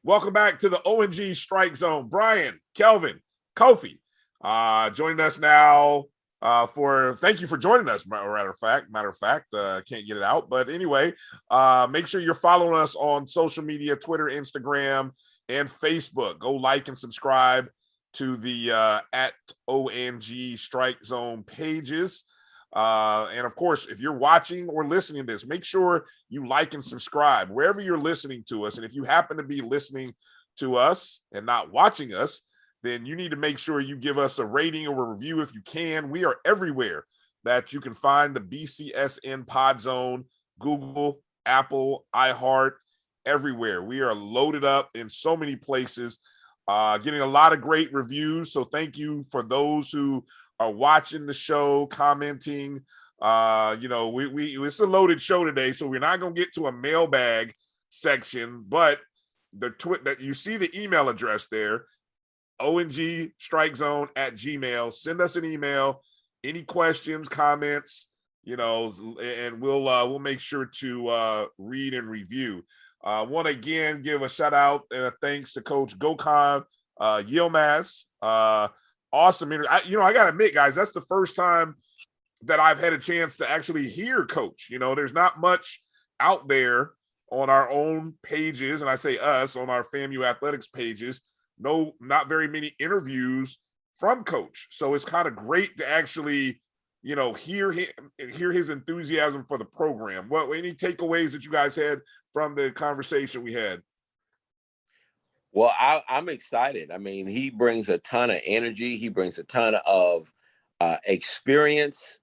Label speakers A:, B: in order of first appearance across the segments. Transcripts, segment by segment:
A: Welcome back to the O&G StrikeZone. Bryan, Kelvin, Kofi, joining us now thank you for joining us, matter of fact, can't get it out. But anyway, make sure you're following us on social media, Twitter, Instagram, and Facebook. Go like and subscribe to the at O&G StrikeZone pages. And of course, if you're watching or listening to this, make sure you like and subscribe wherever you're listening to us. And if you happen to be listening to us and not watching us, then you need to make sure you give us a rating or a review if you can. We are everywhere that you can find the BCSN PodZone, Google, Apple, iHeart, everywhere. We are loaded up in so many places, getting a lot of great reviews. So thank you for those who are watching the show, commenting. It's a loaded show today, so we're not going to get to a mailbag section, but that you see the email address there, O&G StrikeZone at Gmail. Send us an email, any questions, comments, and we'll make sure to read and review. Want to again give a shout out and a thanks to Coach Gokhan Yilmaz. Awesome interview. I got to admit, guys, that's the first time that I've had a chance to actually hear Coach. There's not much out there on our own pages, and I say us, on our FAMU athletics pages. No, not very many interviews from Coach. So it's kind of great to actually, hear his enthusiasm for the program. Any takeaways that you guys had from the conversation we had?
B: Well, I'm excited. I mean, he brings a ton of energy. He brings a ton of experience,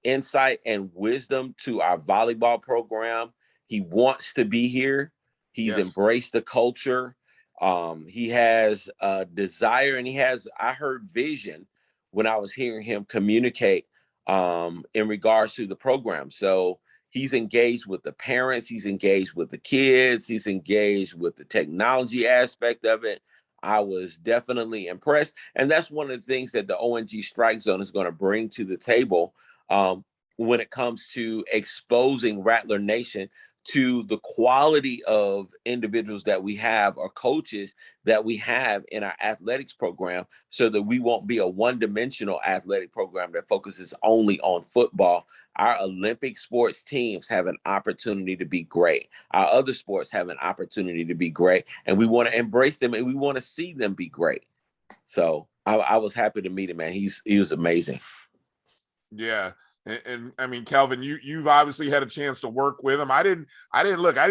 B: insight, and wisdom to our volleyball program. He wants to be here. He's embraced the culture. He has a desire, and I heard vision when I was hearing him communicate in regards to the program. So he's engaged with the parents. He's engaged with the kids. He's engaged with the technology aspect of it. I was definitely impressed. And that's one of the things that the O&G StrikeZone is going to bring to the table when it comes to exposing Rattler Nation to the quality of individuals that we have, or coaches that we have in our athletics program, so that we won't be a one-dimensional athletic program that focuses only on football. Our Olympic sports teams have an opportunity to be great. Our other sports have an opportunity to be great, and we want to embrace them, and we want to see them be great. So I was happy to meet him, man. He was amazing.
A: Yeah. And I mean, Kelvin, you've obviously had a chance to work with him. I didn't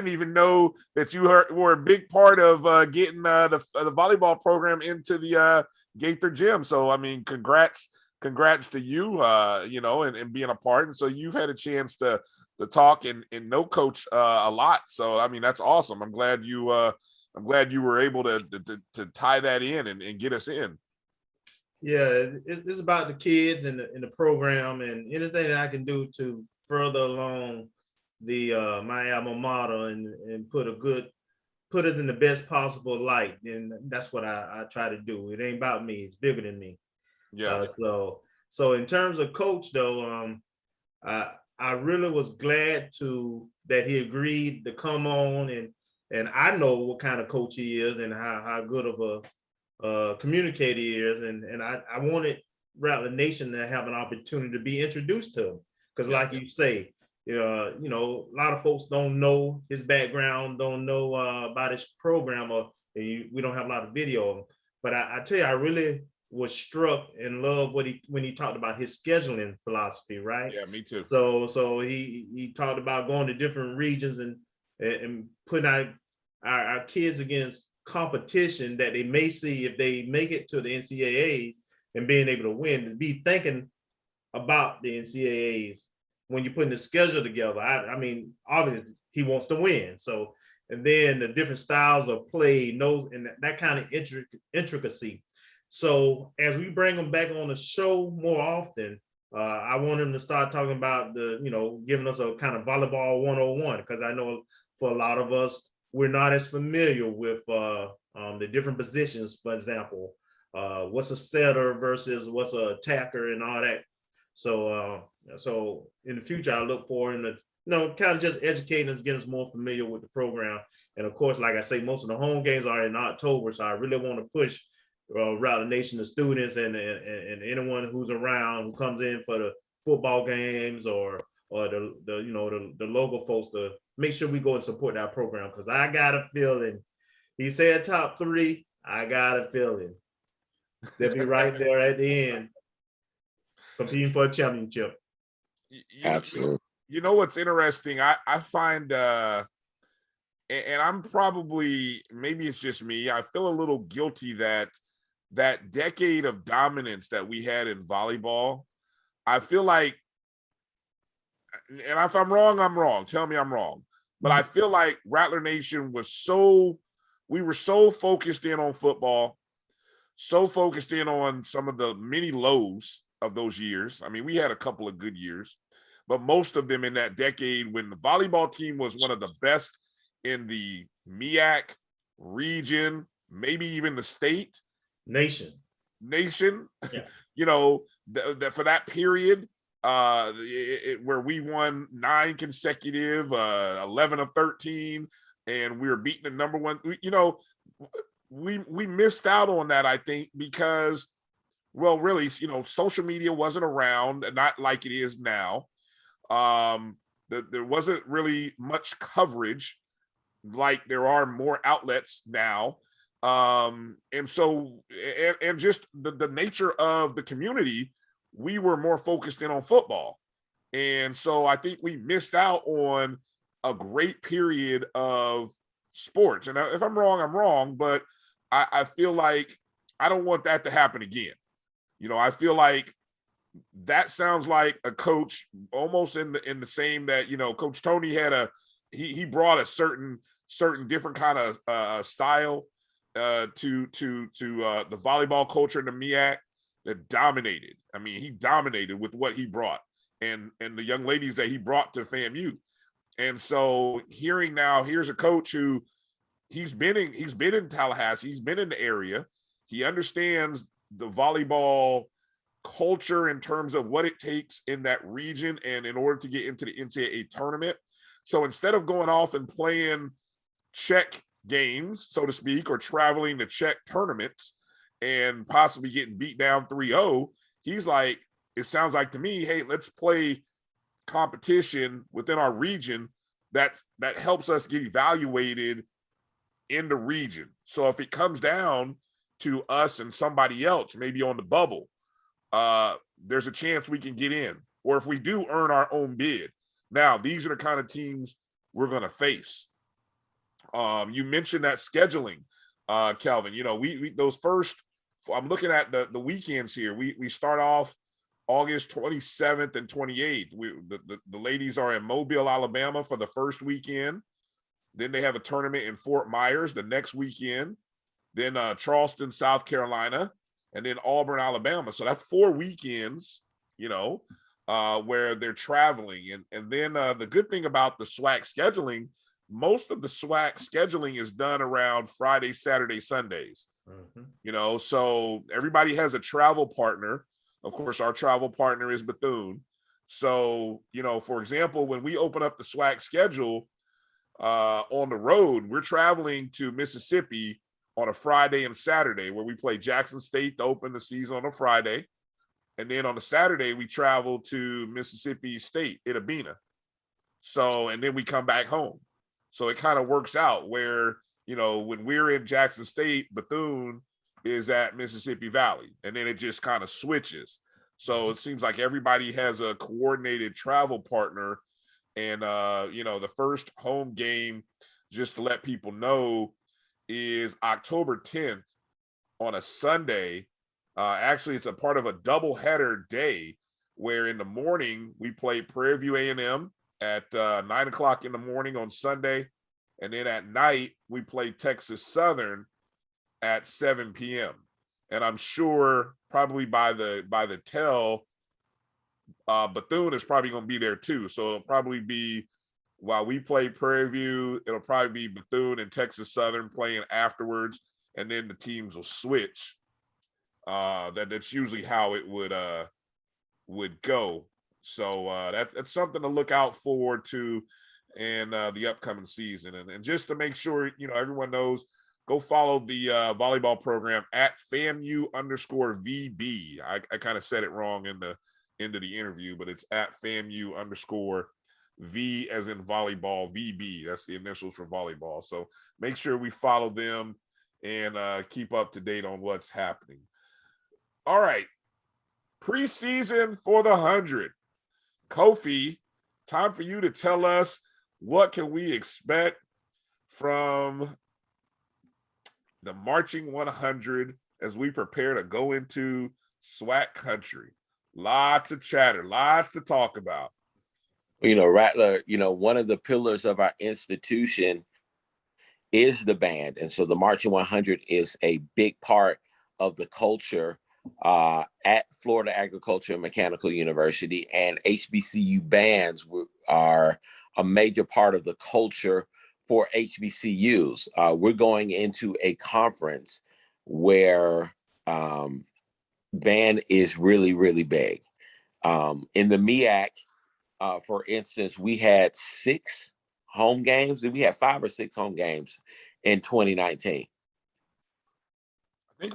A: even know that you were a big part of getting the volleyball program into the Gaither gym. So, I mean, congrats to you, and being a part. And so you've had a chance to talk and know Coach a lot. So, I mean, that's awesome. I'm glad you were able to tie that in and get us in.
C: Yeah, it's about the kids and the program, and anything that I can do to further along the my alma mater and put it in the best possible light. And that's what I try to do. It ain't about me; it's bigger than me.
A: Yeah.
C: So in terms of Coach, though, I really was glad that he agreed to come on, and I know what kind of coach he is and how good of a communicator he is, and I wanted Rattler Nation to have an opportunity to be introduced to him, because like you say, a lot of folks don't know his background, don't know about his program, or we don't have a lot of video of him. But I tell you, I really was struck and loved when he talked about his scheduling philosophy, right?
A: Yeah, me too.
C: So he talked about going to different regions and putting our kids against competition that they may see if they make it to the NCAAs, and being able to win, to be thinking about the NCAAs when you're putting the schedule together, I mean, obviously he wants to win. So, and then the different styles of play, and that kind of intricacy. So as we bring him back on the show more often, I want him to start talking about giving us a kind of volleyball 101, because I know for a lot of us, we're not as familiar with the different positions. For example, what's a setter versus what's a attacker and all that. So in the future, I look for him to, kind of just educate us, get us more familiar with the program. And of course, like I say, most of the home games are in October, so I really want to push Rattler Nation, the students and anyone who's around, who comes in for the football games or the local folks, to make sure we go and support that program, because I got a feeling, he said top 3, I got a feeling they'll be right there at the end competing for a championship.
B: Absolutely.
A: You know what's interesting? I find and I'm probably, maybe it's just me, I feel a little guilty that decade of dominance that we had in volleyball, I feel like, and if I'm wrong, I'm wrong. Tell me I'm wrong. But I feel like Rattler Nation we were so focused in on football, so focused in on some of the many lows of those years. I mean, we had a couple of good years, but most of them in that decade when the volleyball team was one of the best in the MEAC region, maybe even the state.
C: Nation.
A: Yeah. For that period, where we won 9 consecutive, 11 of 13, and we were beating the number one. We missed out on that, I think, because, well, really, social media wasn't around, not like it is now. There wasn't really much coverage like there are more outlets now. And so, and just the nature of the community, we were more focused in on football. And so I think we missed out on a great period of sports. And if I'm wrong, I'm wrong, but I feel like I don't want that to happen again. I feel like that sounds like a coach almost in the same that, Coach Tony had he brought a certain different kind of style to the volleyball culture in the MEAC that dominated. I mean, he dominated with what he brought and the young ladies that he brought to FAMU. And so hearing now, here's a coach who he's been in Tallahassee, he's been in the area, he understands the volleyball culture in terms of what it takes in that region and in order to get into the NCAA tournament. So instead of going off and playing check games, so to speak, or traveling to check tournaments and possibly getting beat down 3-0, he's like, it sounds like to me, hey, let's play competition within our region that helps us get evaluated in the region. So if it comes down to us and somebody else, maybe on the bubble, there's a chance we can get in. Or if we do earn our own bid. Now, these are the kind of teams we're going to face. You mentioned that scheduling, Kelvin. We those first, I'm looking at the weekends here. We start off August 27th and 28th. The ladies are in Mobile, Alabama for the first weekend. Then they have a tournament in Fort Myers the next weekend. Then Charleston, South Carolina, and then Auburn, Alabama. So that's 4 weekends, where they're traveling. And then the good thing about the SWAC scheduling, most of the SWAC scheduling is done around Friday, Saturday, Sundays. Mm-hmm. So everybody has a travel partner. Of course, our travel partner is Bethune. So, for example, when we open up the SWAC schedule on the road, we're traveling to Mississippi on a Friday and Saturday, where we play Jackson State to open the season on a Friday. And then on a Saturday, we travel to Mississippi State, Itabena. So, and then we come back home. So it kind of works out where, when we're in Jackson State, Bethune is at Mississippi Valley, and then it just kind of switches. So it seems like everybody has a coordinated travel partner. And, the first home game, just to let people know, is October 10th on a Sunday. Actually, it's a part of a doubleheader day where in the morning we play Prairie View A&M at 9 o'clock in the morning on Sunday. And then at night, we play Texas Southern at 7 p.m. And I'm sure probably by the tell, Bethune is probably going to be there too. So it'll probably be, while we play Prairie View, it'll probably be Bethune and Texas Southern playing afterwards. And then the teams will switch. That's usually how it would go. So that's something to look out forward to in the upcoming season. And just to make sure, everyone knows, go follow the volleyball program at FAMU_VB. I kind of said it wrong in the end of the interview, but it's at FAMU_V as in volleyball, VB. That's the initials for volleyball. So make sure we follow them and keep up to date on what's happening. All right. Preseason for the 100. Kofi, time for you to tell us, what can we expect from the Marching 100 as we prepare to go into SWAC country? Lots of chatter, lots to talk about.
B: Rattler, one of the pillars of our institution is the band. And so the Marching 100 is a big part of the culture at Florida Agricultural and Mechanical University, and HBCU bands are a major part of the culture for HBCUs. We're going into a conference where band is really, really big. In the MEAC, for instance, we had 6 home games. We had 5 or 6 home games in 2019.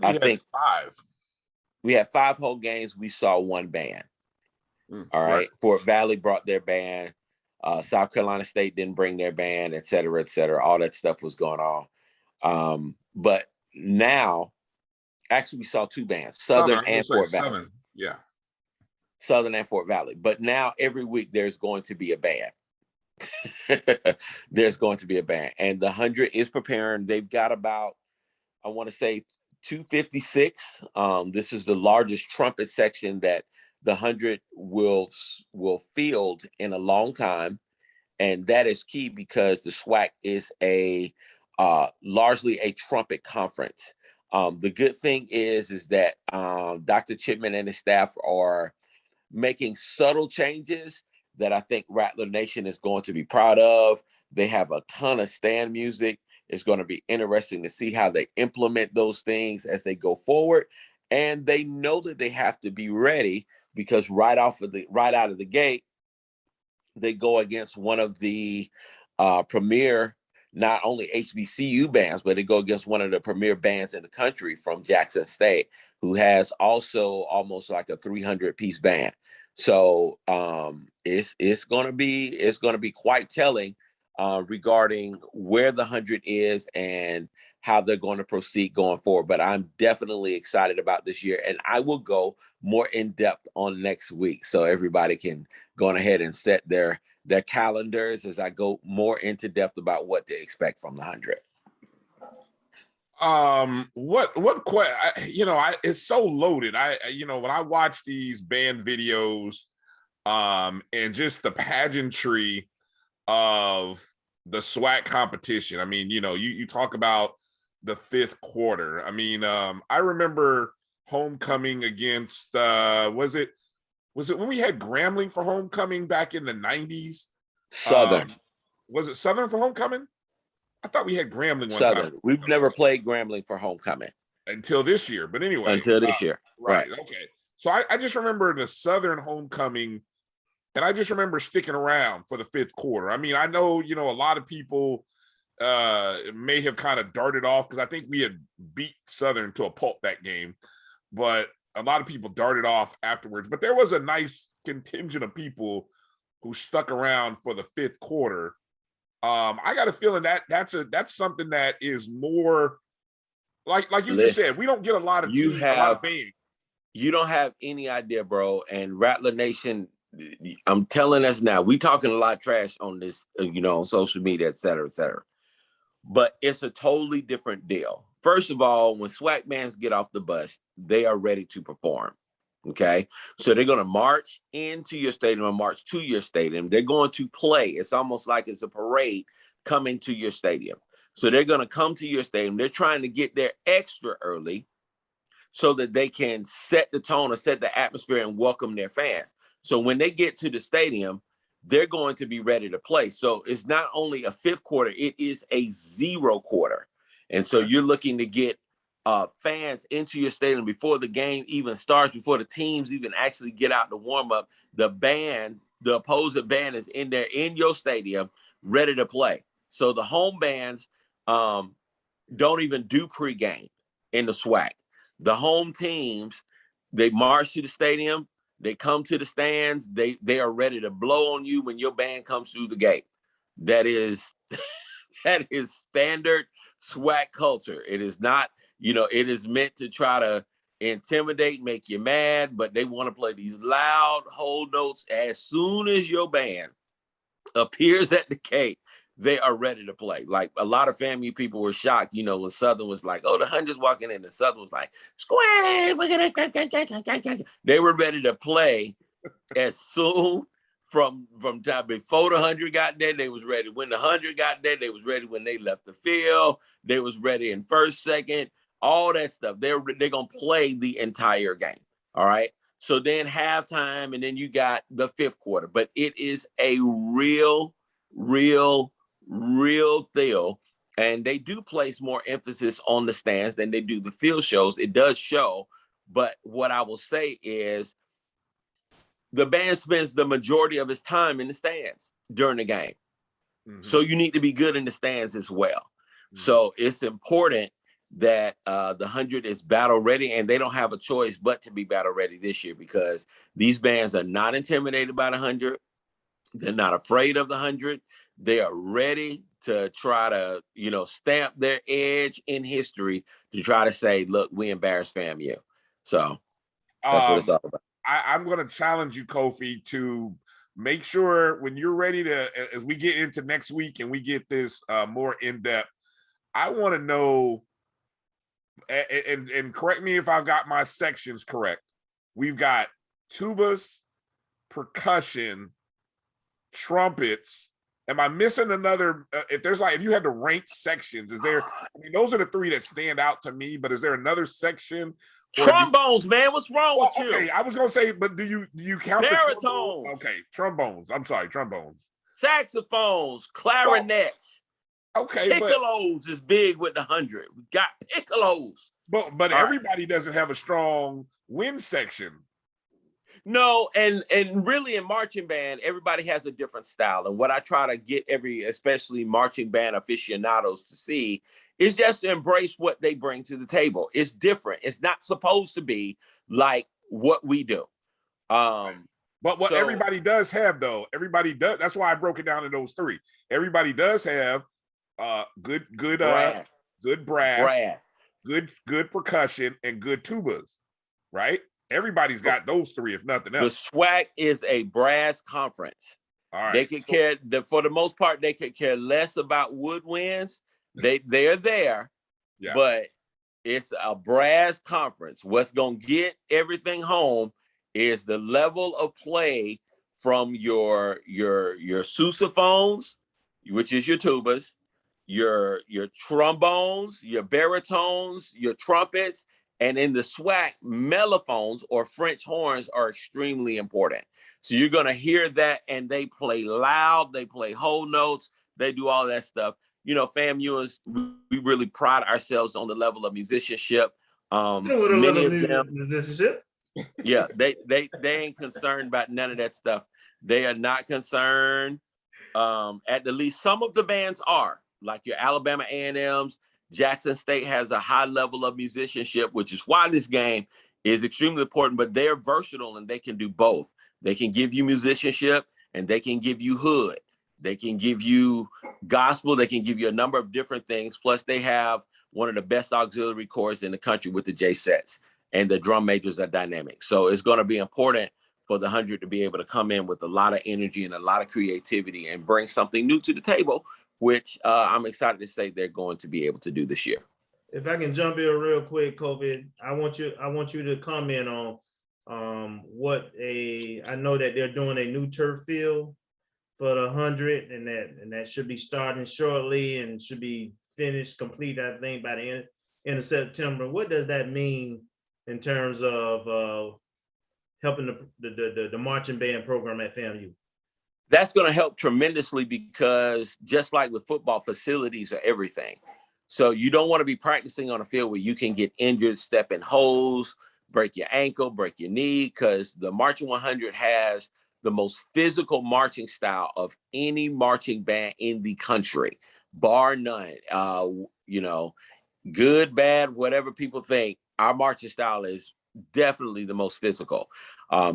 A: I think 5.
B: We had 5 home games. We saw 1 band. All right. Fort Valley brought their band. South Carolina State didn't bring their band, et cetera, et cetera. All that stuff was going on. But now, actually, we saw 2 bands, Southern and Fort Valley.
A: Southern, yeah.
B: Southern and Fort Valley. But now every week there's going to be a band. There's going to be a band. And the 100 is preparing. They've got about, I want to say, 256. This is the largest trumpet section that the 100 will field in a long time. And that is key because the SWAC is largely a trumpet conference. The good thing is that Dr. Chipman and his staff are making subtle changes that I think Rattler Nation is going to be proud of. They have a ton of stand music. It's going to be interesting to see how they implement those things as they go forward. And they know that they have to be ready because right out of the gate, they go against one of the premier, not only HBCU bands, but they go against one of the premier bands in the country from Jackson State, who has also almost like a 300-piece band. So it's going to be quite telling regarding where the 100 is and how they're going to proceed going forward. But I'm definitely excited about this year, and I will go more in depth on next week, so everybody can go ahead and set their calendars as I go more into depth about what to expect from the 100. It's so loaded. When I watch these band videos, and just the pageantry of the SWAC competition. I mean, you talk about the 5th quarter. I mean, I remember homecoming against was it when we had Grambling for homecoming back in the 90s? Southern.
A: Was it Southern for homecoming? I thought we had Grambling one
B: Southern.
A: time.
B: We've never played Grambling for homecoming
A: until this year. But anyway,
B: until this year,
A: right? Okay. So I just remember the Southern homecoming, and I just remember sticking around for the 5th quarter. I mean, I know a lot of people may have kind of darted off because I think we had beat Southern to a pulp that game, but a lot of people darted off afterwards. But there was a nice contingent of people who stuck around for the 5th quarter. I got a feeling that's something that is more like you just said. We don't get a lot of teams, a lot of bands.
B: You don't have any idea, bro. And Rattler Nation, I'm telling us now, we talking a lot of trash on this, on social media, et cetera, et cetera. But it's a totally different deal. First of all, when SWAC bands get off the bus, they are ready to perform. Okay, so they're going to march into your stadium or march to your stadium. They're going to play. It's almost like it's a parade coming to your stadium. So they're going to come to your stadium. They're trying to get there extra early so that they can set the tone or set the atmosphere and welcome their fans. So when they get to the stadium, they're going to be ready to play. So it's not only a fifth quarter, it is a zero quarter. And so you're looking to get fans into your stadium before the game even starts, before the teams even actually get out to warm up. The band, the opposing band is in there in your stadium, ready to play. So the home bands don't even do pregame in the SWAC. The home teams, they march to the stadium, they come to the stands, they are ready to blow on you when your band comes through the gate. That is that is standard SWAC culture. It is not, it is meant to try to intimidate, make you mad, but they want to play these loud whole notes. As soon as your band appears at the gate, they are ready to play. Like a lot of FAMU people were shocked, when Southern was like, oh, the 100's walking in, and Southern was like, square. They were ready to play as soon from time before the 100 got there. They was ready. When the 100 got there, they was ready. When they left the field, they was ready in first, second, all that stuff. They're gonna play the entire game. All right. So then halftime, and then you got the fifth quarter. But it is a real deal. And they do place more emphasis on the stands than they do the field shows. It does show. But what I will say is the band spends the majority of its time in the stands during the game. Mm-hmm. So you need to be good in the stands as well. Mm-hmm. So it's important that the 100 is battle ready, and they don't have a choice but to be battle ready this year, because these bands are not intimidated by the 100. They're not afraid of the 100. They are ready to try to, stamp their edge in history to try to say, look, we embarrassed FAMU. So that's what it's all about.
A: I'm going to challenge you, Kofi, to make sure when you're ready to, as we get into next week and we get this more in depth, I want to know, and correct me if I've got my sections correct. We've got tubas, percussion, trumpets. Am I missing another? If you had to rank sections, is there? I mean, those are the three that stand out to me. But is there another section?
B: Trombones, man. What's wrong with you?
A: Okay, I was gonna say, but do you count
B: baritones?
A: The trombones? Okay, trombones. I'm sorry, trombones.
B: Saxophones, clarinets.
A: Okay,
B: piccolos is big with the 100. We got piccolos.
A: But everybody doesn't have a strong wind section.
B: No, and really in marching band, everybody has a different style. And what I try to get especially marching band aficionados to see is just to embrace what they bring to the table. It's different. It's not supposed to be like what we do.
A: But what everybody does have, though, that's why I broke it down in those three. Everybody does have good brass, good percussion, and good tubas, right? Everybody's got those three, if nothing else.
B: The SWAC is a brass conference. All right. They could care, for the most part, they could care less about woodwinds. They're there, yeah. But it's a brass conference. What's going to get everything home is the level of play from your sousaphones, which is your tubas, your trombones, your baritones, your trumpets. And in the SWAC, mellophones or French horns are extremely important. So you're going to hear that, and they play loud, they play whole notes, they do all that stuff. FAMU we really pride ourselves on the level of musicianship. Many of them,
C: musicianship.
B: Yeah, they ain't concerned about none of that stuff. They are not concerned. At the least, some of the bands are, like your Alabama A&Ms. Jackson State has a high level of musicianship, which is why this game is extremely important, but they're versatile and they can do both. They can give you musicianship and they can give you hood. They can give you gospel. They can give you a number of different things. Plus, they have one of the best auxiliary corps in the country with the J sets, and the drum majors are dynamic. So it's going to be important for the 100 to be able to come in with a lot of energy and a lot of creativity and bring something new to the table, which I'm excited to say they're going to be able to do this year.
C: If I can jump in real quick, Kofi, I want you to comment on I know that they're doing a new turf field for the 100, and that should be starting shortly and should be finished, complete, I think, by the end of September. What does that mean in terms of helping the marching band program at FAMU?
B: That's going to help tremendously because just like with football, facilities are everything. So you don't want to be practicing on a field where you can get injured, step in holes, break your ankle, break your knee, because the Marching 100 has the most physical marching style of any marching band in the country, bar none. Good, bad, whatever people think, our marching style is definitely the most physical.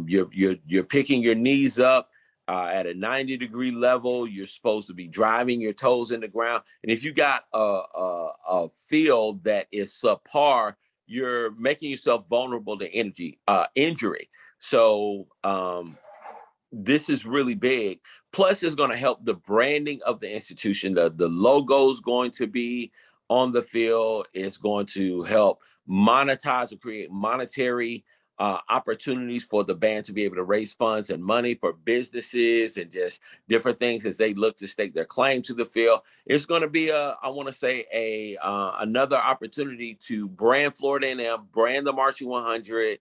B: You're picking your knees up at a 90-degree level. You're supposed to be driving your toes in the ground. And if you got a field that is subpar, you're making yourself vulnerable to injury. So this is really big. Plus, it's going to help the branding of the institution. The logo is going to be on the field. It's going to help monetize or create monetary opportunities for the band to be able to raise funds and money for businesses and just different things as they look to stake their claim to the field. It's going to be another opportunity to brand Florida A&M, brand the Marching 100,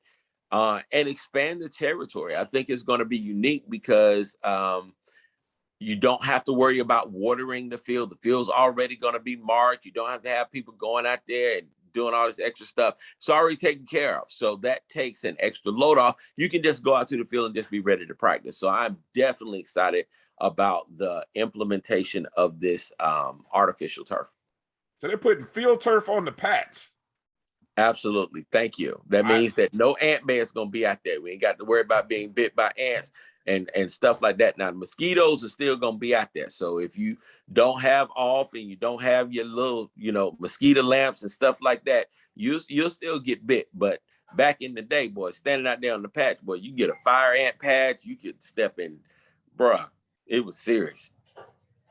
B: and expand the territory. I think it's going to be unique because you don't have to worry about watering the field. The field's already going to be marked. You don't have to have people going out there and doing all this extra stuff. It's already taken care of. So that takes an extra load off. You can just go out to the field and just be ready to practice. So I'm definitely excited about the implementation of this artificial turf.
A: So they're putting field turf on the patch.
B: Absolutely. Thank you. That means that no ant bear's going to be out there. We ain't got to worry about being bit by ants and stuff like that. Now, the mosquitoes are still going to be out there. So if you don't have off and you don't have your little, mosquito lamps and stuff like that, you'll still get bit. But back in the day, boy, standing out there on the patch, boy, you get a fire ant patch, you could step in, bruh. It was serious.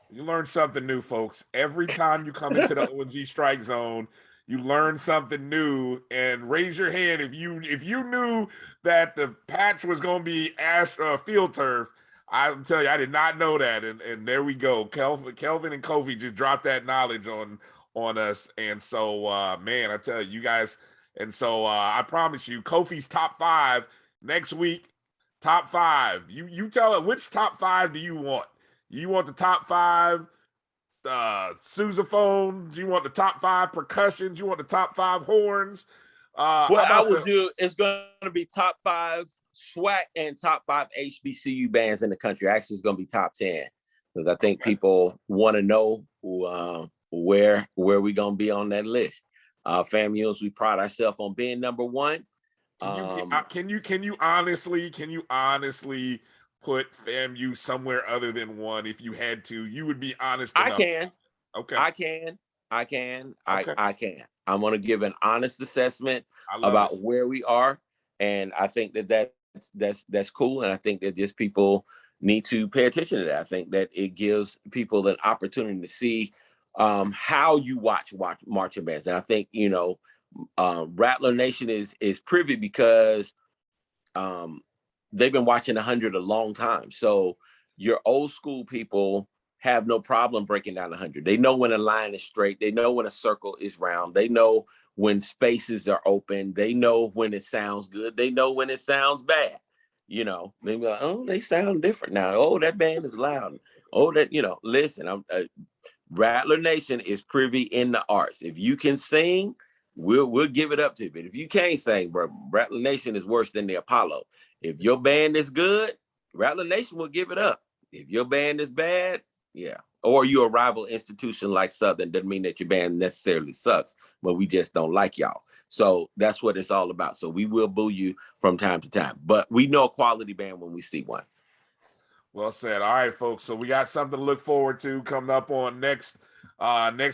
A: You learn something new, folks. Every time you come into the O&G StrikeZone, you learn something new. And raise your hand if you knew that the patch was going to be field turf. I'm telling you, I did not know that. And there we go. Kelvin and Kofi just dropped that knowledge on us. And so, man, I tell you guys. And so I promise you, Kofi's top 5 next week. Top 5. You tell it, which top 5 do you want? You want the top 5 sousaphone? Do you want the top 5 percussion? Do you want the top 5 horns?
B: What I would do is going to be top 5 SWAC and top 5 HBCU bands in the country. Actually, it's going to be top 10 because I think people want to know where we're going to be on that list. FAMUly, we pride ourselves on being number 1.
A: Can you honestly put FAMU somewhere other than 1 if you had to? You would be honest enough.
B: I can.
A: Okay.
B: I can.
A: Okay.
B: I can. I'm going to give an honest assessment
A: about
B: where we are, and I think that's cool. And I think that just people need to pay attention to that. I think that it gives people an opportunity to see how you watch marching bands. And I think Rattler Nation is privy because they've been watching 100 a long time. So your old school people have no problem breaking down 100. They know when a line is straight. They know when a circle is round. They know when spaces are open. They know when it sounds good. They know when it sounds bad. They be like, oh, they sound different now. Oh, that band is loud. Oh, that, listen, Rattler Nation is privy in the arts. If you can sing, we'll give it up to you. But if you can't sing, bro, Rattler Nation is worse than the Apollo. If your band is good, Rattler Nation will give it up. If your band is bad, yeah. Or you're a rival institution like Southern, doesn't mean that your band necessarily sucks, but we just don't like y'all. So that's what it's all about. So we will boo you from time to time, but we know a quality band when we see one.
A: Well said. All right, folks. So we got something to look forward to coming up on next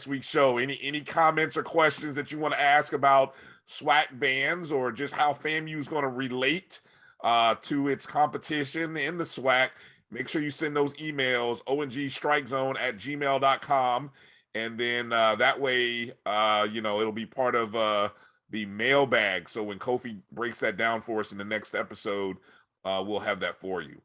A: week's show. Any comments or questions that you want to ask about SWAC bands or just how FAMU is going to relate to its competition in the SWAC? Make sure you send those emails, O&G StrikeZone@gmail.com. And then that way, it'll be part of the mailbag. So when Kofi breaks that down for us in the next episode, we'll have that for you.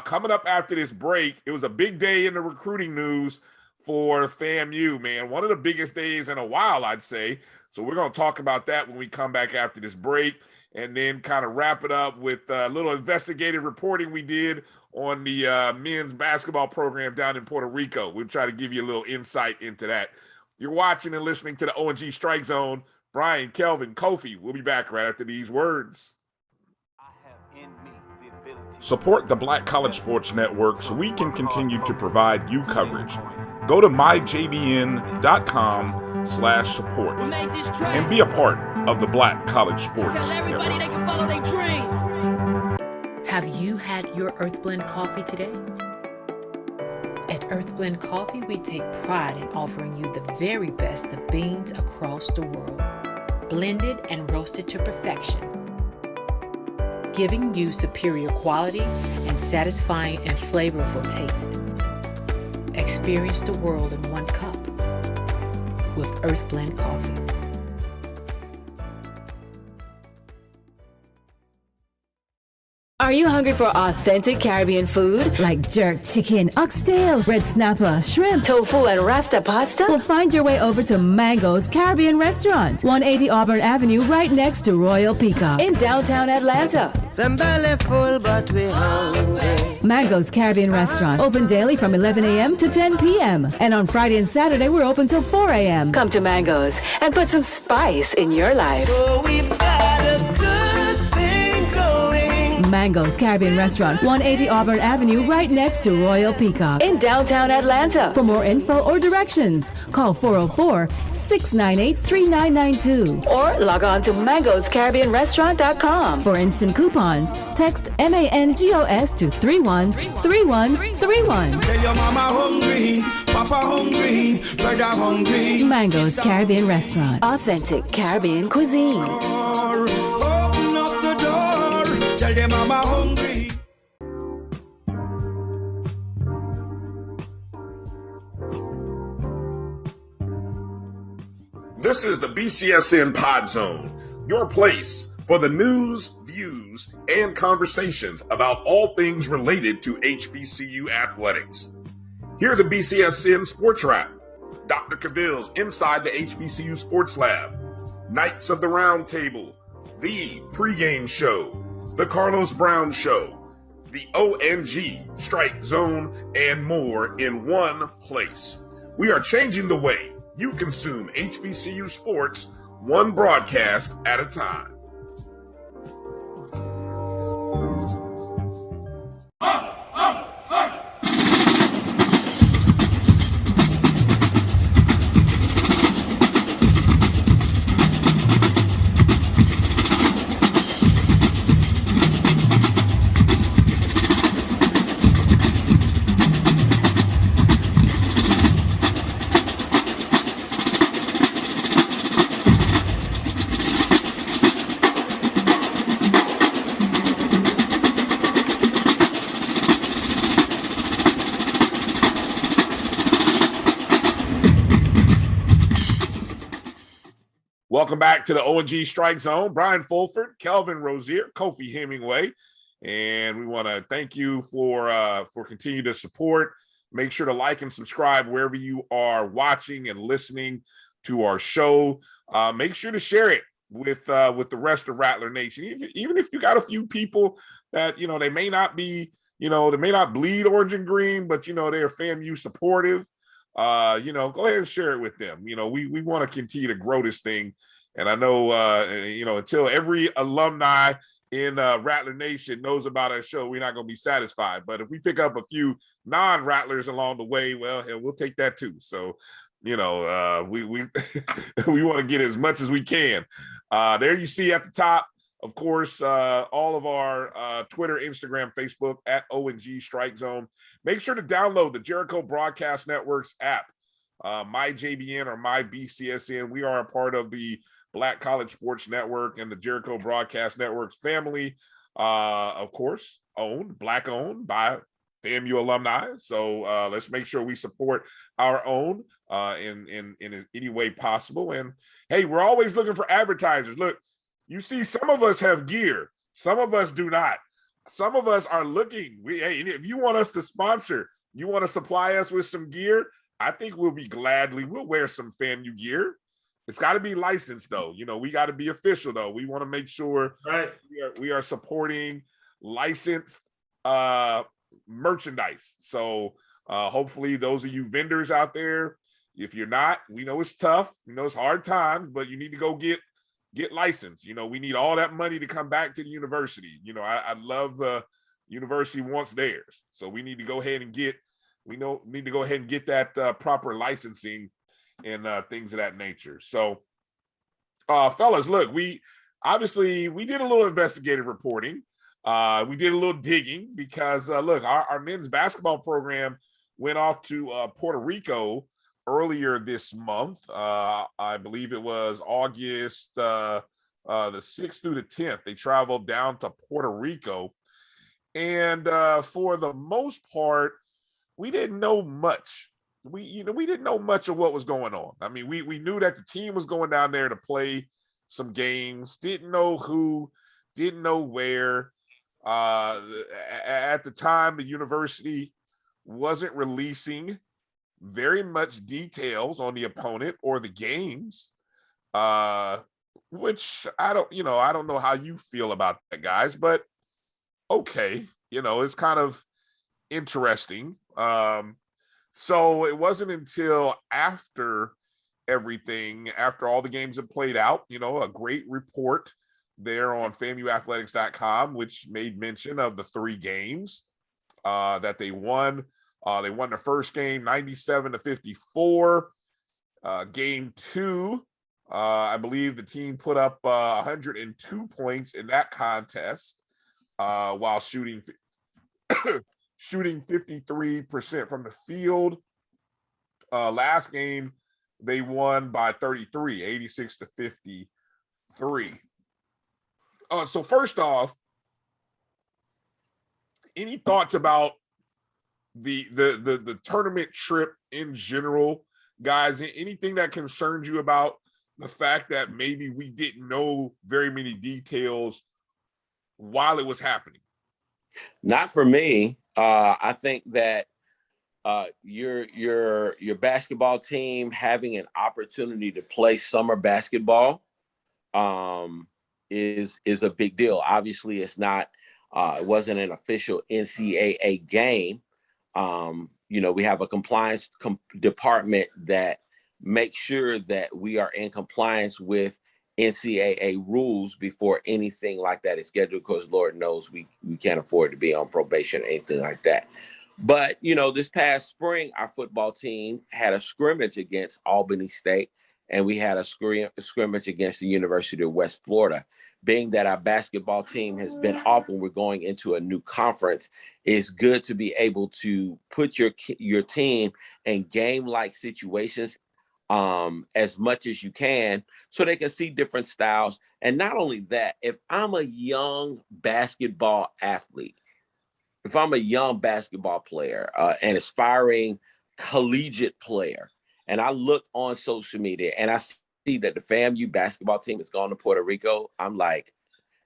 A: Coming up after this break, it was a big day in the recruiting news for FAMU, man. One of the biggest days in a while, I'd say. So we're going to talk about that when we come back after this break, and then kind of wrap it up with a little investigative reporting we did on the men's basketball program down in Puerto Rico. We'll try to give you a little insight into that. You're watching and listening to the O&G Strike Zone. Bryan, Kelvin, Kofi. We'll be back right after these words. Support the Black College Sports Network so we can continue to provide you coverage. Go to myjbn.com/support and be a part of the Black College Sports Network.
D: They can follow their dreams. Have you had your Earthblend coffee today? At Earthblend Coffee, we take pride in offering you the very best of beans across the world, blended and roasted to perfection, giving you superior quality and satisfying and flavorful taste. Experience the world in one cup with Earthblend Coffee.
E: Are you hungry for authentic Caribbean food? Like jerk chicken, oxtail, red snapper, shrimp, tofu, and rasta pasta? Well, find your way over to Mango's Caribbean Restaurant, 180 Auburn Avenue, right next to Royal Peacock in downtown Atlanta.
F: Them belly full, but we hungry.
E: Mango's Caribbean Restaurant, open daily from 11 a.m. to 10 p.m. And on Friday and Saturday, we're open till 4 a.m. Come to Mango's and put some spice in your life.
F: So we've got a good thing going.
E: Mango's Caribbean Restaurant, 180 Auburn Avenue, right next to Royal Peacock in downtown Atlanta. For more info or directions, call 404-698-3992 or log on to mangoscaribbeanrestaurant.com. For instant coupons, text MANGOS to 313131.
F: Tell your mama hungry, papa hungry, brother hungry.
E: Mango's Caribbean Restaurant, authentic Caribbean cuisines.
F: Open up the door, tell your mama hungry.
A: This is the BCSN PodZone, your place for the news, views, and conversations about all things related to HBCU athletics. Here are the BCSN Sports Wrap, Dr. Cavill's Inside the HBCU Sports Lab, Knights of the Round Table, the pregame show, the Carlos Brown Show, the O&G StrikeZone, and more in one place. We are changing the way you consume HBCU sports, one broadcast at a time. Welcome back to the O&G Strike Zone. Brian Fulford, Kelvin Rozier, Kofi Hemingway, and we want to thank you for continuing to support. Make sure to like and subscribe wherever you are watching and listening to our show. Make sure to share it with the rest of Rattler Nation. Even if you got a few people that they may not be, they may not bleed orange and green, but they're FAMU supportive. Go ahead and share it with them. We want to continue to grow this thing. And I know, until every alumni in Rattler Nation knows about our show, we're not going to be satisfied. But if we pick up a few non-Rattlers along the way, well, hell, we'll take that too. So, we we want to get as much as we can. There you see at the top, of course, all of our Twitter, Instagram, Facebook at O&G StrikeZone. Make sure to download the Jericho Broadcast Network's app, MyJBN or MyBCSN. We are a part of the Black College Sports Network and the Jericho Broadcast Network's family. Of course, Black owned by FAMU alumni. So let's make sure we support our own in any way possible. And hey, we're always looking for advertisers. Look, you see, some of us have gear, some of us do not. Some of us are looking. Hey, if you want us to sponsor, you want to supply us with some gear, I think we'll wear some FAMU gear. It's got to be licensed though. You know, we got to be official though. We want to make sure we are supporting licensed merchandise. So hopefully those of you vendors out there, if you're not, we know it's tough, we know it's hard times, but you need to go get licensed. You know, we need all that money to come back to the university. You know, I love the university wants theirs. So we need to go ahead and get that proper licensing and things of that nature. So fellas, look, we did a little investigative reporting. We did a little digging because look, our men's basketball program went off to Puerto Rico earlier this month. I believe it was August the 6th through the 10th. They traveled down to Puerto Rico. And for the most part, we didn't know much. We didn't know much of what was going on. I mean, we knew that the team was going down there to play some games, didn't know who, didn't know where. At the time, the university wasn't releasing very much details on the opponent or the games, which I don't know how you feel about that, guys, but okay, it's kind of interesting. So it wasn't until after all the games had played out, a great report there on FAMUathletics.com, which made mention of the 3 games that they won. They won the first game 97-54. Game 2, I believe the team put up 102 points in that contest while shooting 53% from the field. Last game, they won by 33, 86-53. So first off, any thoughts about the tournament trip in general, guys? Anything that concerns you about the fact that maybe we didn't know very many details while it was happening?
B: Not for me. I think that your basketball team having an opportunity to play summer basketball is a big deal. Obviously, it's not. It wasn't an official NCAA game. We have a compliance department that makes sure that we are in compliance with NCAA rules before anything like that is scheduled, because Lord knows we can't afford to be on probation or anything like that. But, this past spring, our football team had a scrimmage against Albany State, and we had a scrimmage against the University of West Florida. Being that our basketball team has been off and we're going into a new conference, it's good to be able to put your team in game-like situations as much as you can, so they can see different styles. And not only that, if I'm a young basketball athlete, if I'm a young basketball player, an aspiring collegiate player, and I look on social media and I see that the FAMU basketball team has gone to Puerto Rico, I'm like,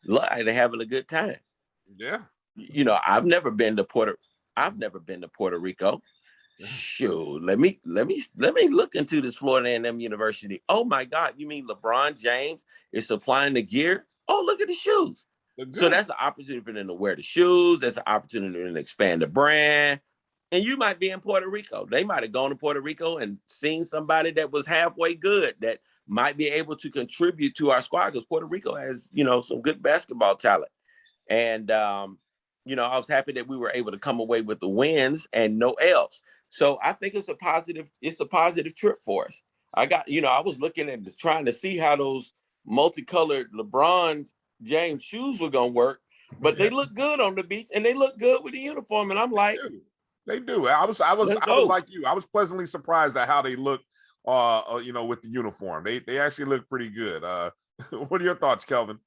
B: look, they're having a good time.
A: Yeah.
B: I've never been to Puerto Rico. Shoot, let me look into this Florida A&M University. Oh my God, you mean LeBron James is supplying the gear? Oh, look at the shoes. So that's the opportunity for them to wear the shoes. That's an opportunity for them to expand the brand. And you might be in Puerto Rico. They might have gone to Puerto Rico and seen somebody that was halfway good that might be able to contribute to our squad, because Puerto Rico has, some good basketball talent. And, I was happy that we were able to come away with the wins and no L's. So I think it's a positive trip for us. I was looking at trying to see how those multicolored LeBron James shoes were going to work, but they look good on the beach and they look good with the uniform. And I'm like,
A: they do. I was like you. I was pleasantly surprised at how they look, with the uniform. They actually look pretty good. What are your thoughts, Kelvin?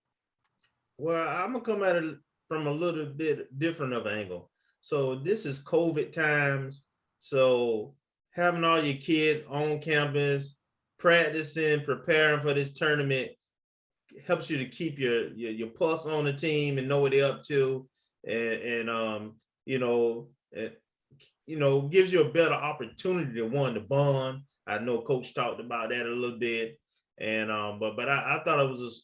C: Well, I'm gonna come at it from a little bit different of an angle. So this is COVID times. So having all your kids on campus, practicing, preparing for this tournament helps you to keep your pulse on the team and know what they're up to, and gives you a better opportunity to bond. I know Coach talked about that a little bit, and but I thought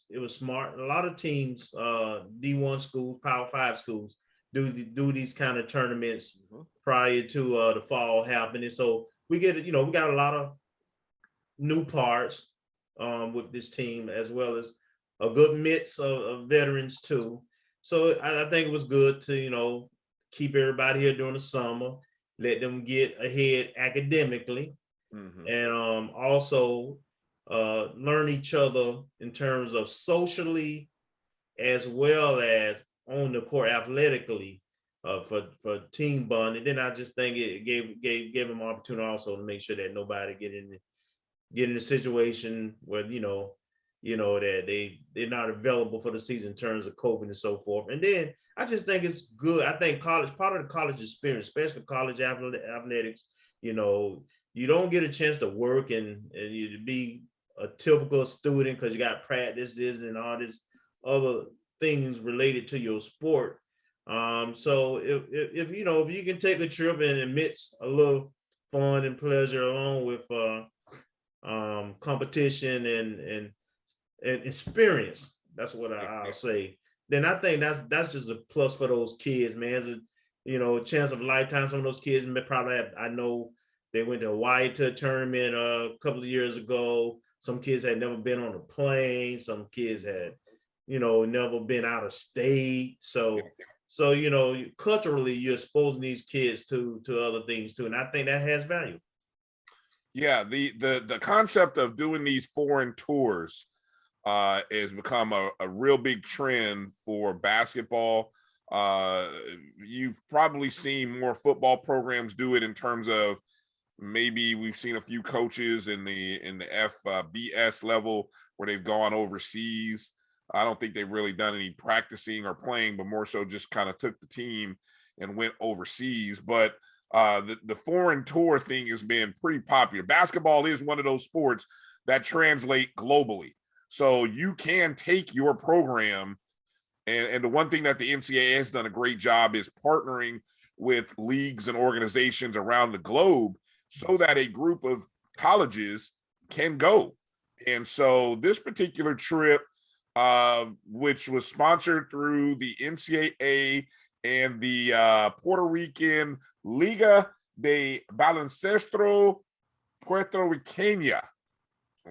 C: it was smart. A lot of teams, D1 schools, Power 5 schools, do these kind of tournaments prior to the fall happening. So we got a lot of new parts with this team, as well as a good mix of veterans too. So I think it was good to keep everybody here during the summer, let them get ahead academically, and also learn each other in terms of socially, as well as on the court athletically, for team bond. And then I just think it gave them an opportunity also to make sure that nobody get in a situation where that they're not available for the season in terms of COVID and so forth. And then I just think it's good. I think part of the college experience, especially college athletics, you don't get a chance to work and you be a typical student because you got practices and all this other things related to your sport. So if you can take a trip and mix a little fun and pleasure along with competition and experience, that's what I'll say, then I think that's just a plus for those kids, man. It's a chance of a lifetime. Some of those kids may probably I know they went to Hawaii to a tournament a couple of years ago. Some kids had never been on a plane. Some kids had never been out of state. So culturally you're exposing these kids to other things too, and I think that has value.
A: Yeah, the concept of doing these foreign tours has become a real big trend for basketball. You've probably seen more football programs do it in terms of maybe we've seen a few coaches in the FBS level where they've gone overseas. I don't think they've really done any practicing or playing, but more so just kind of took the team and went overseas. But the foreign tour thing has been pretty popular. Basketball is one of those sports that translate globally. So you can take your program, and the one thing that the NCAA has done a great job is partnering with leagues and organizations around the globe so that a group of colleges can go. And so this particular trip, which was sponsored through the NCAA and the Puerto Rican Liga de Baloncesto Puerto Riqueña,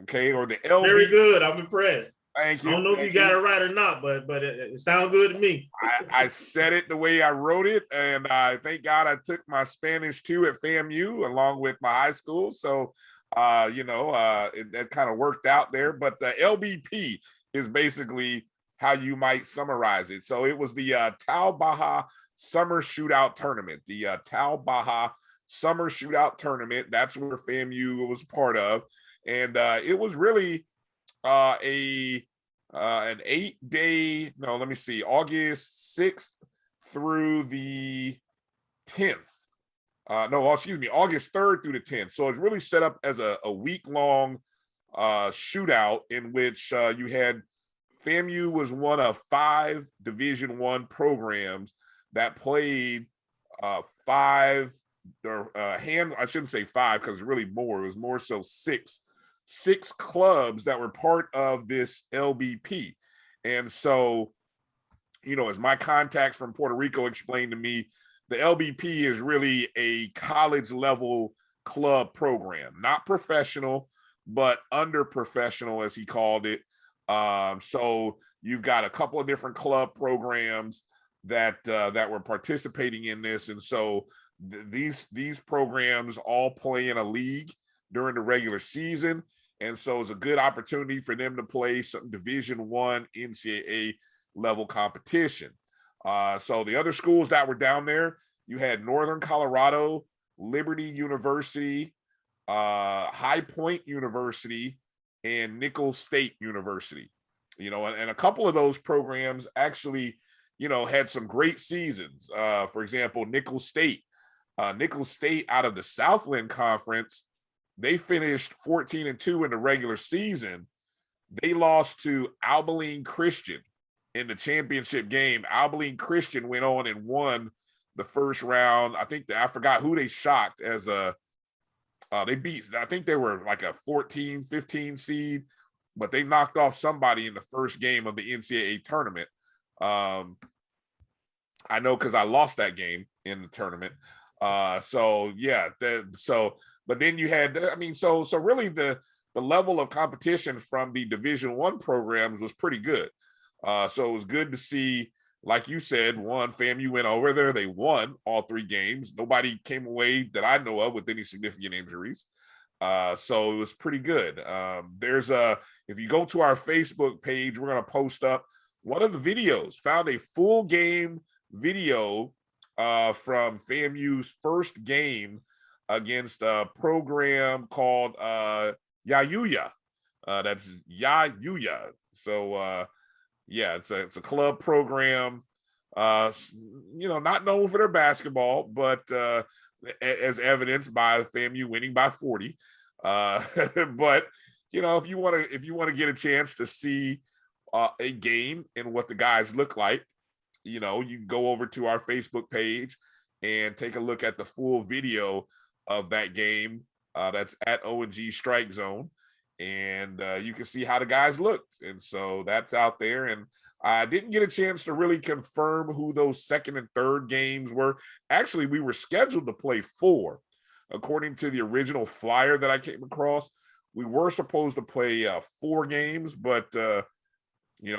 A: okay, or the LB.
C: Very good. I'm impressed.
A: Thank you.
C: I don't know if you got it right or not, but it sounds good to me.
A: I said it the way I wrote it, and thank God I took my Spanish too at FAMU along with my high school. So, that kind of worked out there. But the LBP is basically how you might summarize it. So it was the Tau Baja Summer Shootout Tournament, the Tau Baja Summer Shootout Tournament. That's where FAMU was part of. And it was really an 8-day, August 6th through the 10th. August 3rd through the 10th. So it's really set up as a week-long shootout in which you had FAMU was one of 5 Division I programs that played I shouldn't say 5 because it's really more. It was more so 6 clubs that were part of this LBP. And so, as my contacts from Puerto Rico explained to me, the LBP is really a college level club program, not professional, but under professional, as he called it. So you've got a couple of different club programs that were participating in this. And so these programs all play in a league during the regular season. And so it's a good opportunity for them to play some Division I NCAA level competition. So the other schools that were down there, you had Northern Colorado, Liberty University, High Point University, and Nicholls State University. And a couple of those programs actually had some great seasons. For example, Nicholls State out of the Southland Conference, they finished 14-2 in the regular season. They lost to Abilene Christian in the championship game. Abilene Christian went on and won the first round. I forgot who they shocked as they beat. I think they were like a 14, 15 seed, but they knocked off somebody in the first game of the NCAA tournament. I know because I lost that game in the tournament. But then you had, so really the level of competition from the Division I programs was pretty good. So it was good to see, like you said, FAMU went over there. They won all 3 games. Nobody came away that I know of with any significant injuries. So it was pretty good. If you go to our Facebook page, we're going to post up one of the videos, found a full game video from FAMU's first game against a program called Yayuya. That's Yayuya. So it's a club program, not known for their basketball, but as evidenced by FAMU winning by 40. But if you want to get a chance to see a game and what the guys look like, you can go over to our Facebook page and take a look at the full video of that game. That's at O&G StrikeZone, and you can see how the guys looked. And so that's out there. And I didn't get a chance to really confirm who those second and third games were. Actually, we were scheduled to play 4. According to the original flyer that I came across, we were supposed to play 4 games, but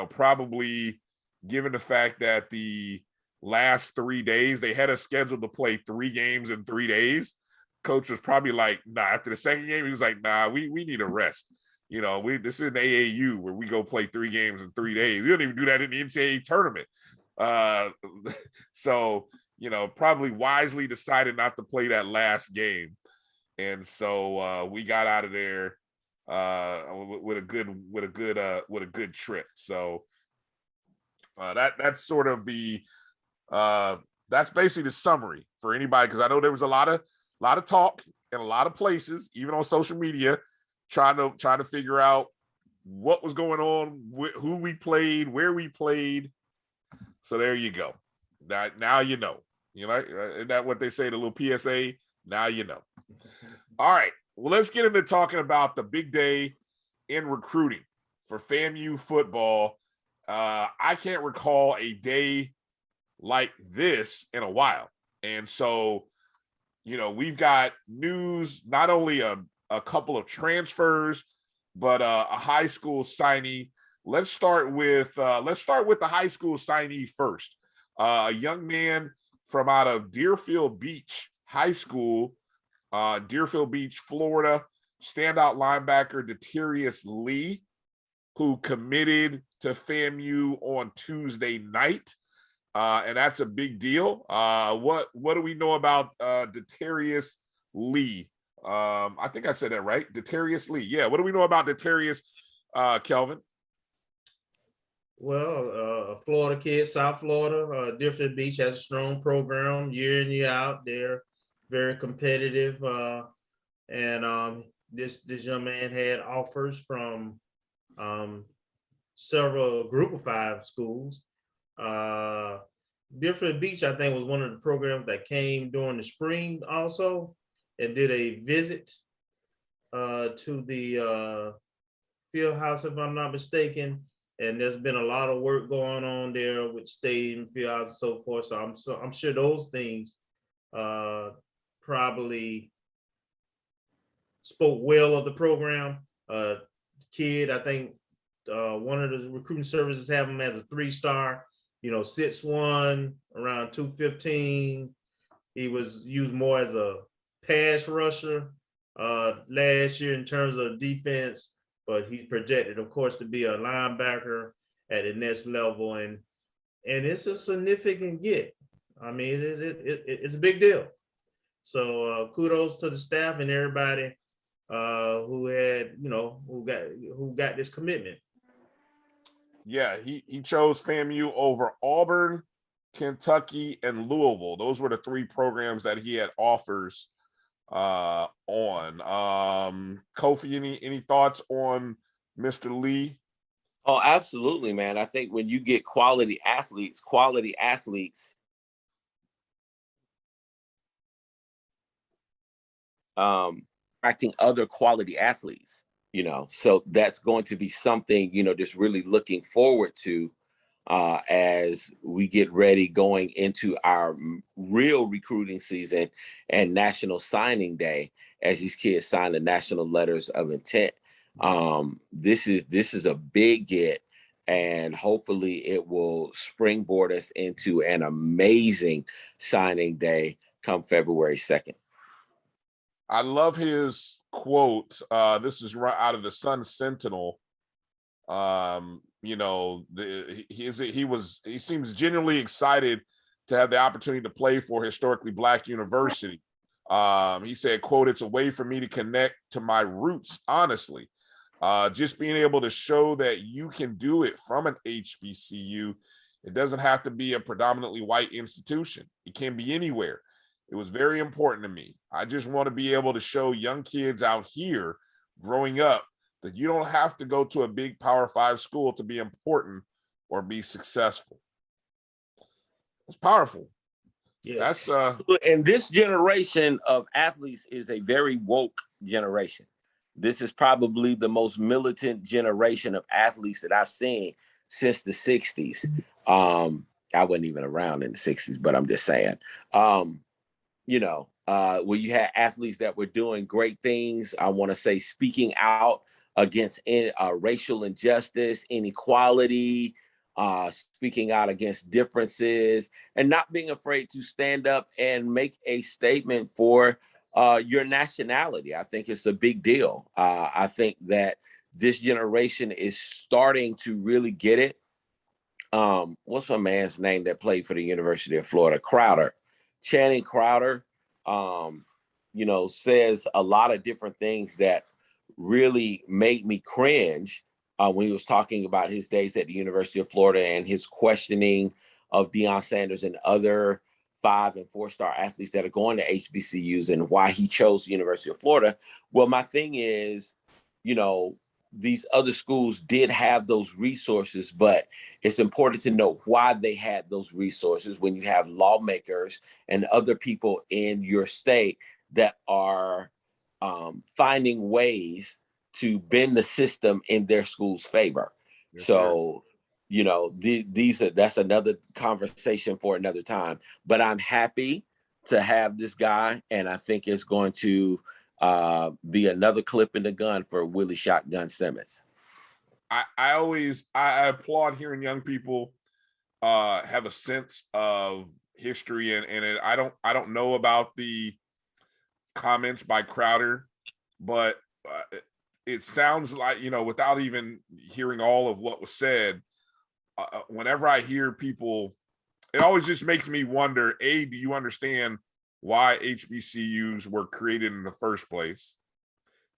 A: probably given the fact that the last 3 days, they had us scheduled to play 3 games in 3 days. Coach was probably like, nah, after the second game, he was like, nah, we need a rest. This is an AAU where we go play 3 games in 3 days. We don't even do that in the NCAA tournament. So, probably wisely decided not to play that last game. And so we got out of there with a good trip. So that's sort of that's basically the summary for anybody, because I know there was a lot of talk in a lot of places, even on social media, trying to figure out what was going on, who we played, where we played. So there you go. Now you know. Isn't that what they say, the little PSA? Now you know. All right. Well, let's get into talking about the big day in recruiting for FAMU football. I can't recall a day like this in a while. And so, we've got news, not only a couple of transfers, but a high school signee. Let's start with the high school signee first. A young man from out of Deerfield Beach High School, Deerfield Beach, Florida, standout linebacker Deterius Lee, who committed to FAMU on Tuesday night. And that's a big deal. What do we know about Deterius Lee? I think I said that right. Deterius Lee. Yeah. What do we know about Deterius, Kelvin?
C: Well, Florida kid, South Florida, Deerfield Beach has a strong program year in, year out. They're very competitive. And this young man had offers from several Group of 5 schools. Deerfield Beach, I think, was one of the programs that came during the spring also and did a visit to the field house, if I'm not mistaken. And there's been a lot of work going on there with stadium, field house, and so forth. So I'm sure those things probably spoke well of the program. Kid, I think one of the recruiting services have him as a 3-star. 6'1", around 215. He was used more as a pass rusher last year in terms of defense, but he's projected, of course, to be a linebacker at the next level, and it's a significant get. I mean, it's a big deal. So kudos to the staff and everybody who got this commitment.
A: Yeah, he chose FAMU over Auburn, Kentucky, and Louisville. Those were the 3 programs that he had offers on. Kofi, any thoughts on Mr. Lee?
B: Oh, absolutely, man. I think when you get quality athletes attracting other quality athletes, so that's going to be something, just really looking forward to as we get ready going into our real recruiting season and National Signing Day, as these kids sign the national letters of intent. This is a big get, and hopefully it will springboard us into an amazing signing day come February 2nd.
A: I love his quote. This is right out of the Sun Sentinel. He seems genuinely excited to have the opportunity to play for a historically Black university. He said, quote, "It's a way for me to connect to my roots, honestly. Just being able to show that you can do it from an HBCU. It doesn't have to be a predominantly white institution. It can be anywhere. It was very important to me. I just want to be able to show young kids out here growing up that you don't have to go to a big Power 5 school to be important or be successful." It's powerful.
C: Yes.
A: That's
B: and this generation of athletes is a very woke generation. This is probably the most militant generation of athletes that I've seen since the 60s. I wasn't even around in the 60s, but I'm just saying. Where you had athletes that were doing great things. I want to say speaking out against racial injustice, inequality, speaking out against differences, and not being afraid to stand up and make a statement for your nationality. I think it's a big deal. I think that this generation is starting to really get it. What's my man's name that played for the University of Florida? Channing Crowder, says a lot of different things that really made me cringe when he was talking about his days at the University of Florida and his questioning of Deion Sanders and other 5- and 4-star athletes that are going to HBCUs and why he chose the University of Florida. Well, my thing is, these other schools did have those resources, but it's important to know why they had those resources when you have lawmakers and other people in your state that are finding ways to bend the system in their school's favor. Yes, so, that's another conversation for another time. But I'm happy to have this guy, and I think it's going to be another clip in the gun for Willie Shotgun Simmons.
A: I applaud hearing young people have a sense of history, and I don't know about the comments by Crowder, but it sounds like, without even hearing all of what was said, whenever I hear people, it always just makes me wonder, A, do you understand why HBCUs were created in the first place?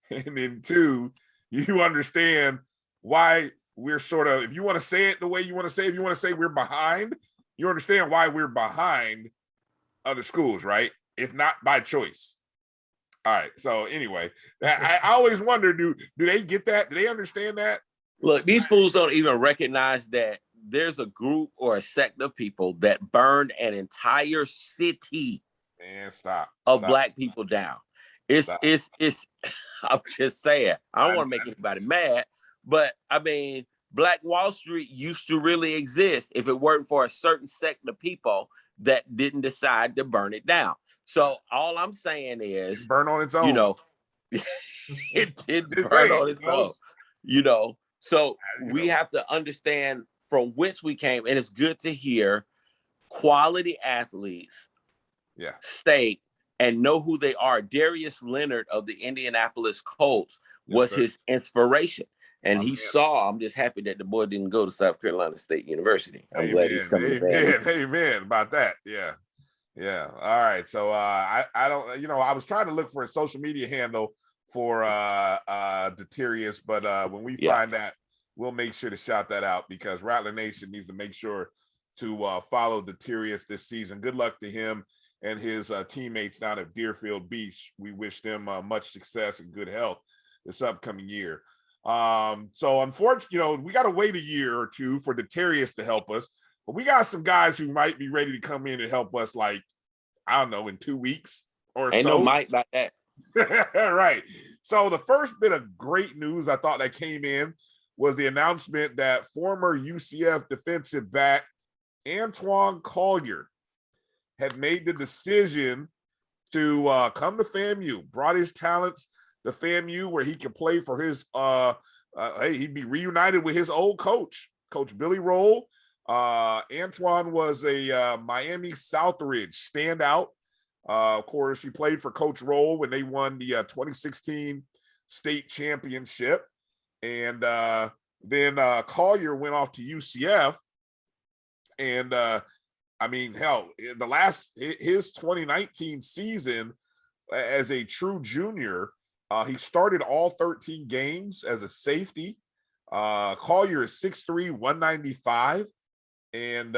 A: And then 2, you understand why we're sort of, if you want to say it the way you want to say, if you want to say we're behind, you understand why we're behind other schools, right? If not by choice. All right. So anyway, I always wonder, do they get that? Do they understand that?
B: Look, these fools don't even recognize that there's a group or a sect of people that burned an entire city of Black people down. It's I'm just saying, I don't want to make anybody mad, but I mean, Black Wall Street used to really exist if it weren't for a certain sect of people that didn't decide to burn it down. So all I'm saying is,
A: it burn on its own.
B: It did burn on its own. So we have to understand from whence we came, and it's good to hear quality athletes state and know who they are. Darius Leonard of the Indianapolis Colts was his inspiration. And I'm just happy that the boy didn't go to South Carolina State University. I'm glad he's coming to Vandy.
A: Amen about that. Yeah. All right. So I don't, I was trying to look for a social media handle for Deterius, but when we find that, we'll make sure to shout that out because Rattler Nation needs to make sure to follow Deterius this season. Good luck to him and his teammates down at Deerfield Beach. We wish them much success and good health this upcoming year. So unfortunately, we got to wait a year or two for Deterius to help us, but we got some guys who might be ready to come in and help us, like, I don't know, in 2 weeks or
B: Ain't
A: so.
B: no mic like that.
A: Right. So the first bit of great news I thought that came in was the announcement that former UCF defensive back Antoine Collier had made the decision to come to FAMU, brought his talents to FAMU where he could play for his he'd be reunited with his old coach, Coach Billy Roll. Antoine was a Miami Southridge standout. Of course, he played for Coach Roll when they won the 2016 state championship. And then Collier went off to UCF. And I mean, hell, his 2019 season as a true junior, he started all 13 games as a safety. Collier is 6'3", 195. And,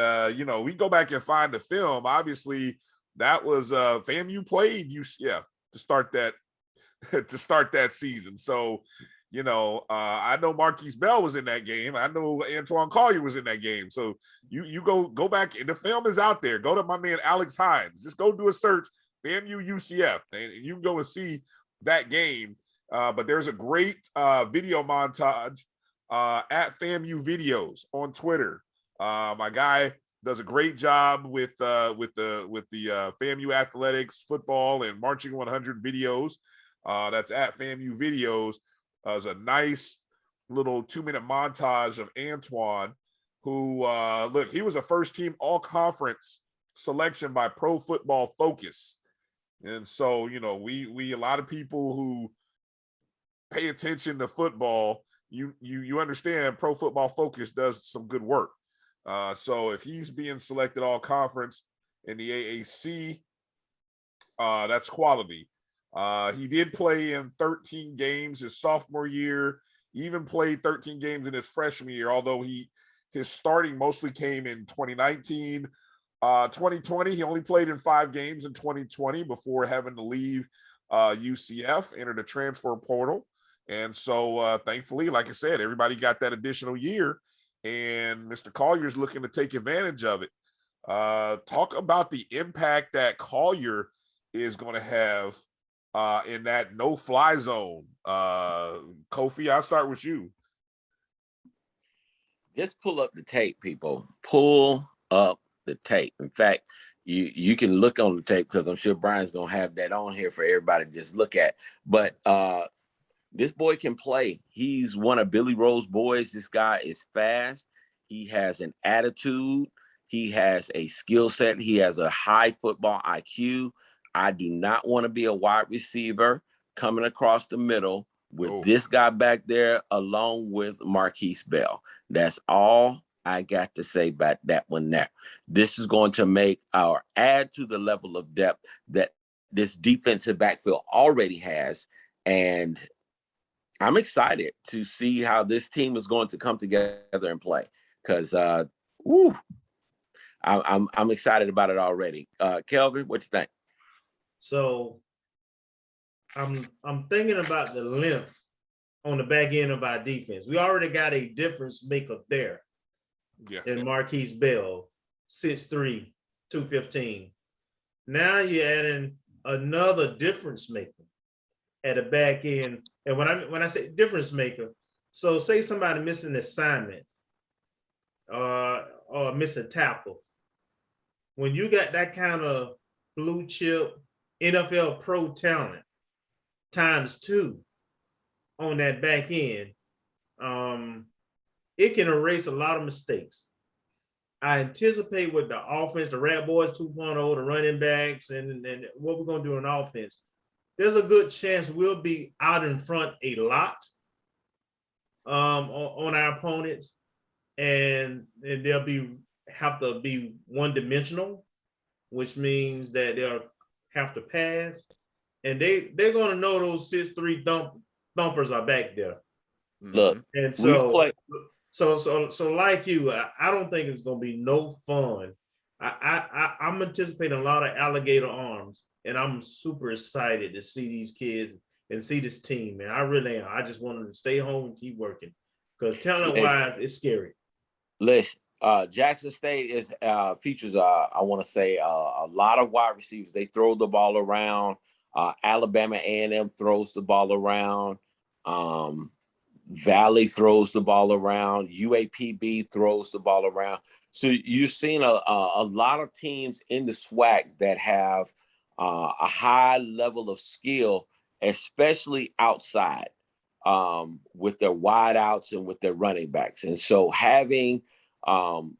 A: we go back and find the film. Obviously, that was FAMU played UCF to start that season. So, I know Marquise Bell was in that game. I know Antoine Collier was in that game. So you go back, and the film is out there. Go to my man Alex Hines. Just go do a search, FAMU UCF, and you can go and see that game. But there's a great video montage at FAMU Videos on Twitter. My guy does a great job with the FAMU athletics, football, and marching 100 videos. That's at FAMU Videos. It's a nice little 2-minute montage of Antoine, who he was a first-team all-conference selection by Pro Football Focus, and so we a lot of people who pay attention to football, you understand Pro Football Focus does some good work. So if he's being selected all conference in the AAC, that's quality. He did play in 13 games his sophomore year, even played 13 games in his freshman year, although his starting mostly came in 2019. 2020, he only played in 5 games in 2020 before having to leave UCF, entered the transfer portal. And so thankfully, like I said, everybody got that additional year, and Mr. Collier's looking to take advantage of it. Talk about the impact that Collier is going to have in that no-fly zone. Kofi, I'll start with you.
B: Just pull up the tape, people. Pull up the tape. In fact, you can look on the tape because I'm sure Brian's going to have that on here for everybody to just look at. But this boy can play. He's one of Billy Roll's boys. This guy is fast. He has an attitude. He has a skill set. He has a high football IQ. I do not want to be a wide receiver coming across the middle with this guy back there along with Marquise Bell. That's all I got to say about that one there. This is going to make our add to the level of depth that this defensive backfield already has. And I'm excited to see how this team is going to come together and play because I'm excited about it already. Kelvin, what you think?
C: So I'm thinking about the length on the back end of our defense. We already got a difference maker there.
A: Yeah.
C: In Marquise Bell, 6'3", 215. Now you're adding another difference maker at the back end. And when I say difference maker, so say somebody missing an assignment or missing tackle. When you got that kind of blue chip NFL pro talent ×2 on that back end, it can erase a lot of mistakes. I anticipate with the offense, the Rat Boys 2.0, the running backs, and what we're going to do in offense, there's a good chance we'll be out in front a lot on our opponents, and they'll have to be one-dimensional, which means that they'll have to pass, and they're going to know those 6'3" thumpers are back there.
B: Look,
C: And
B: we play.
C: so like you, I don't think it's gonna be no fun. I'm anticipating a lot of alligator arms, and I'm super excited to see these kids and see this team, man. I really am. I just want them to stay home and keep working, because talent-wise, it's scary.
B: Listen, Jackson State is features I want to say a lot of wide receivers. They throw the ball around. Alabama A&M throws the ball around. Valley throws the ball around. UAPB throws the ball around. So you're seeing a lot of teams in the SWAC that have a high level of skill, especially outside with their wideouts and with their running backs. And so having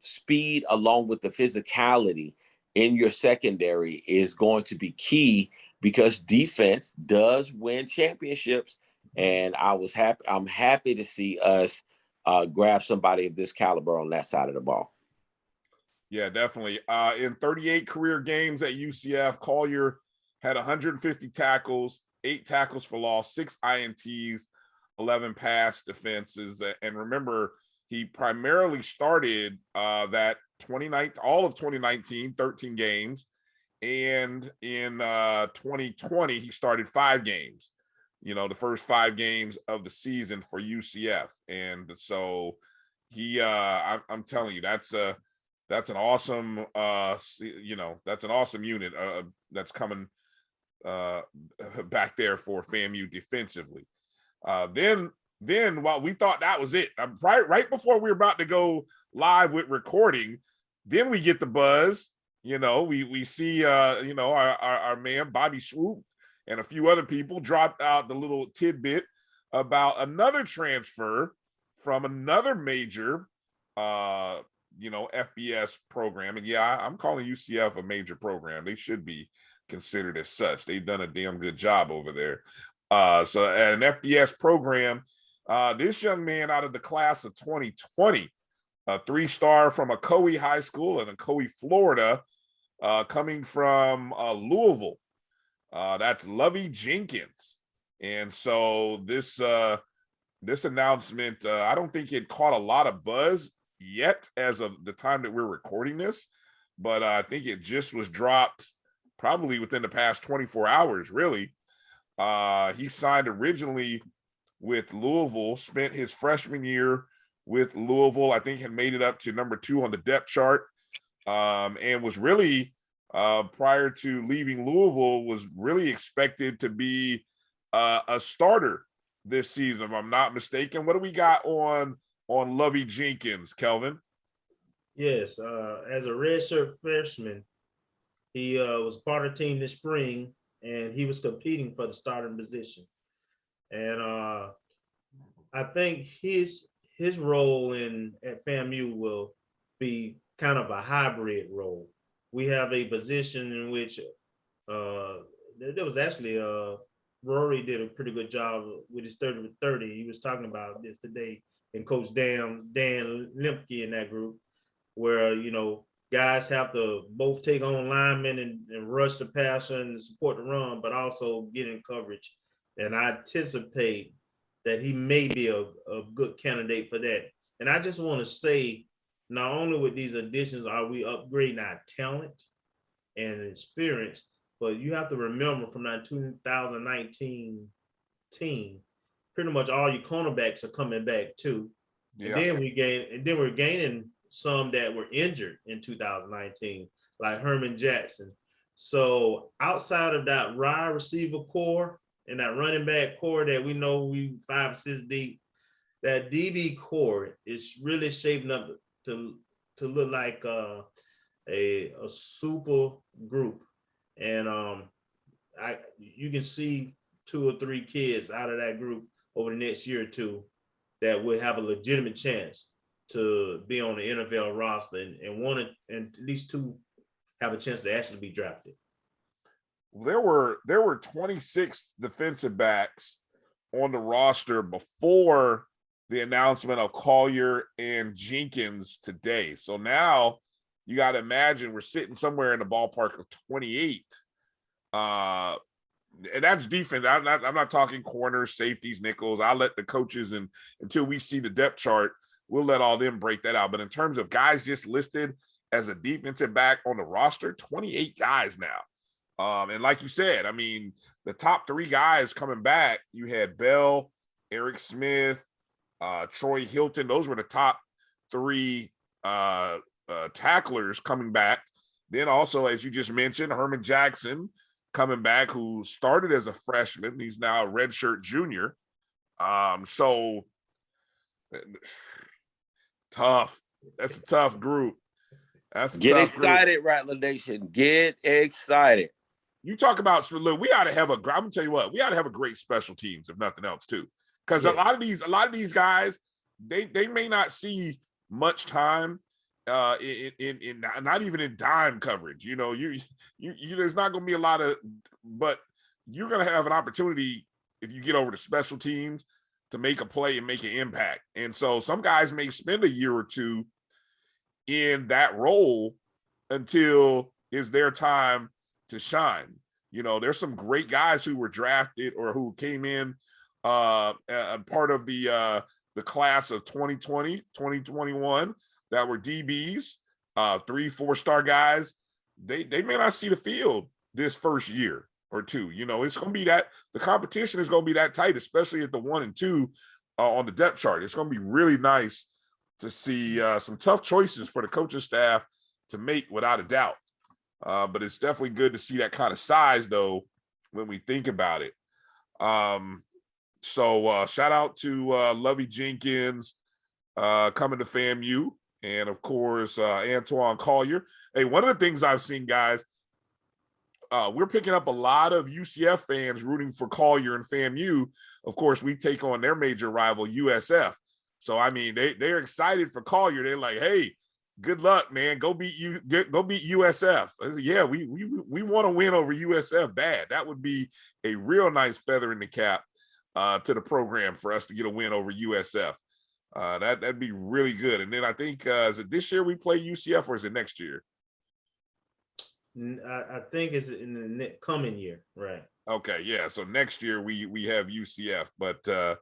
B: speed along with the physicality in your secondary is going to be key, because defense does win championships. And I'm happy to see us grab somebody of this caliber on that side of the ball.
A: Yeah, definitely. In 38 career games at UCF, Collier had 150 tackles, 8 tackles for loss, 6 INTs, 11 pass defenses. And remember, he primarily started that 2019, all of 2019, 13 games. And in 2020, he started 5 games, the first 5 games of the season for UCF. And so he, I'm telling you, that's an awesome, that's an awesome unit that's coming back there for FAMU defensively. Then while we thought that was it, right before we were about to go live with recording, then we get the buzz. We see our man Bobby Swoop and a few other people dropped out the little tidbit about another transfer from another major FBS program. And yeah, I'm calling UCF a major program. They should be considered as such. They've done a damn good job over there. So at an FBS program, this young man out of the class of 2020, a 3-star from Ocoee High School in Ocoee, Florida, coming from Louisville. That's Lovey Jenkins. And so this announcement, I don't think it caught a lot of buzz yet as of the time that we're recording this, but I think it just was dropped probably within the past 24 hours, really. He signed originally with Louisville, spent his freshman year with Louisville, I think had made it up to number 2 on the depth chart, and was really, prior to leaving Louisville, was really expected to be a starter this season, if I'm not mistaken. What do we got on Lovey Jenkins, Kelvin?
C: Yes, as a redshirt freshman, he was part of the team this spring, and he was competing for the starting position. And I think his role at FAMU will be kind of a hybrid role. We have a position in which there was actually Rory did a pretty good job with his 30-30. He was talking about this today, and Coach Dan Lemke in that group, where guys have to both take on linemen and rush the passer and support the run, but also get in coverage. And I anticipate that he may be a good candidate for that. And I just want to say, not only with these additions are we upgrading our talent and experience, but you have to remember from that 2019 team, pretty much all your cornerbacks are coming back too. Yeah. And then we're gaining some that were injured in 2019, like Herman Jackson. So outside of that wide receiver core and that running back core that we know we 5 or 6 deep, that DB core is really shaping up to look like a super group. And you can see 2 or 3 kids out of that group over the next year or 2 that will have a legitimate chance to be on the NFL roster, and at least 2 have a chance to actually be drafted.
A: There were 26 defensive backs on the roster before the announcement of Collier and Jenkins today. So now you got to imagine we're sitting somewhere in the ballpark of 28 And that's defense. I'm not talking corners, safeties, nickels. I'll let the coaches, and until we see the depth chart, we'll let all them break that out. But in terms of guys just listed as a defensive back on the roster, 28 guys now. And like you said, I mean, the top 3 guys coming back, you had Bell, Eric Smith, Troy Hilton. Those were the top 3 tacklers coming back. Then also, as you just mentioned, Herman Jackson coming back, who started as a freshman. He's now a redshirt junior. So tough. That's a tough group.
B: Get excited, Rattler Nation. Get excited.
A: You talk about, look, we ought to have I'm gonna tell you what, we ought to have a great special teams, if nothing else, too. Because a lot of these guys, they may not see much time in not even in dime coverage. You know, you there's not going to be a lot of, but you're going to have an opportunity if you get over to special teams to make a play and make an impact. And so some guys may spend a year or two in that role until it's their time to shine. You know, there's some great guys who were drafted or who came in part of the class of 2020, 2021 that were DBs, 3-4-star guys. They may not see the field this first year or two. You know, it's going to be that the competition is going to be that tight, especially at the 1 and 2 on the depth chart. It's going to be really nice to see some tough choices for the coaching staff to make, without a doubt. But it's definitely good to see that kind of size, though, when we think about it. So shout out to Lovey Jenkins coming to FAMU, and of course Antoine Collier. Hey, one of the things I've seen, guys, we're picking up a lot of UCF fans rooting for Collier and FAMU. Of course, we take on their major rival, USF. So I mean, they're excited for Collier. They're like, hey, good luck, man. Go beat USF. I said, yeah, we want to win over USF bad. That would be a real nice feather in the cap to the program for us to get a win over USF. That'd be really good. And then I think is it this year we play UCF, or is it next year?
C: I think it's in the coming year, right?
A: Okay, yeah. So next year we have UCF, but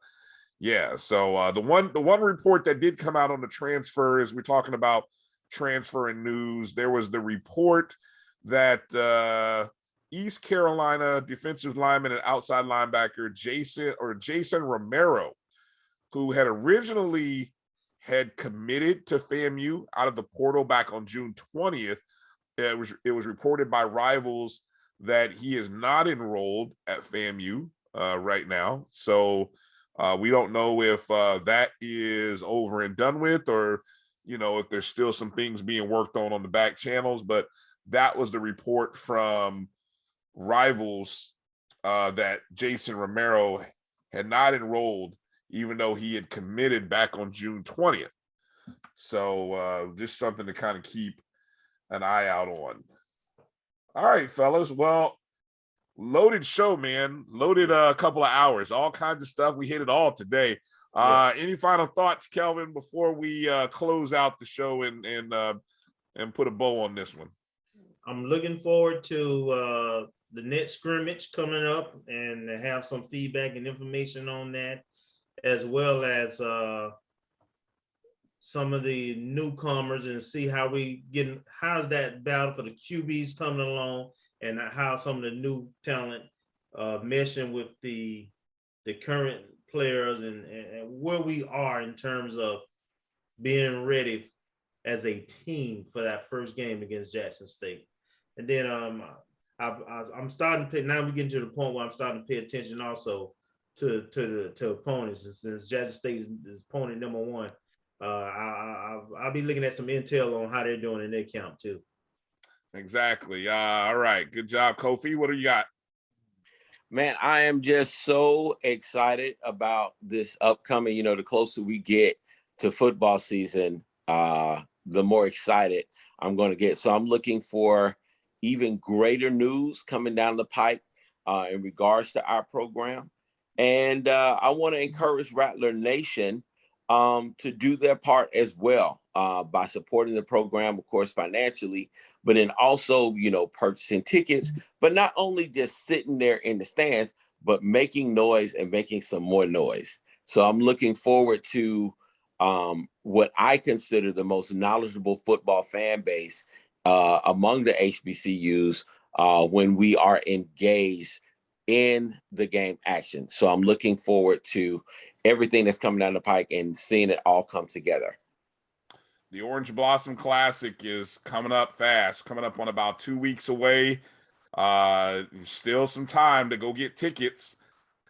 A: yeah. So the one report that did come out on the transfer is we're talking about transfer and news. There was the report that East Carolina defensive lineman and outside linebacker Jason Romero, who had originally committed to FAMU out of the portal back on June 20th. It was reported by Rivals that he is not enrolled at FAMU right now. So we don't know if that is over and done with, or, you know, if there's still some things being worked on the back channels. But that was the report from Rivals that Jason Romero had not enrolled, even though he had committed back on June 20th. So just something to kind of keep an eye out on. All right, fellas. Well, loaded show, man. Loaded a couple of hours, all kinds of stuff. We hit it all today. Any final thoughts, Kelvin, before we close out the show and put a bow on this one?
C: I'm looking forward to the next scrimmage coming up and have some feedback and information on that, as well as some of the newcomers, and see how how's that battle for the QBs coming along, and how some of the new talent meshing with the current players, and where we are in terms of being ready as a team for that first game against Jackson State. And then I'm starting to pay, now we're getting to the point where I'm starting to pay attention also to opponents. And since Jackson State is opponent number 1, I'll be looking at some intel on how they're doing in their camp too.
A: Exactly. All right. Good job, Kofi. What do you got?
B: Man, I am just so excited about this upcoming, you know, the closer we get to football season, the more excited I'm going to get. So I'm looking for even greater news coming down the pipe in regards to our program. And I want to encourage Rattler Nation to do their part as well by supporting the program, of course, financially, but then also, purchasing tickets, but not only just sitting there in the stands, but making noise and making some more noise. So I'm looking forward to what I consider the most knowledgeable football fan base among the HBCUs when we are engaged in the game action. So I'm looking forward to everything that's coming down the pike and seeing it all come together.
A: The Orange Blossom Classic is coming up fast, coming up on about 2 weeks away. Still some time to go get tickets.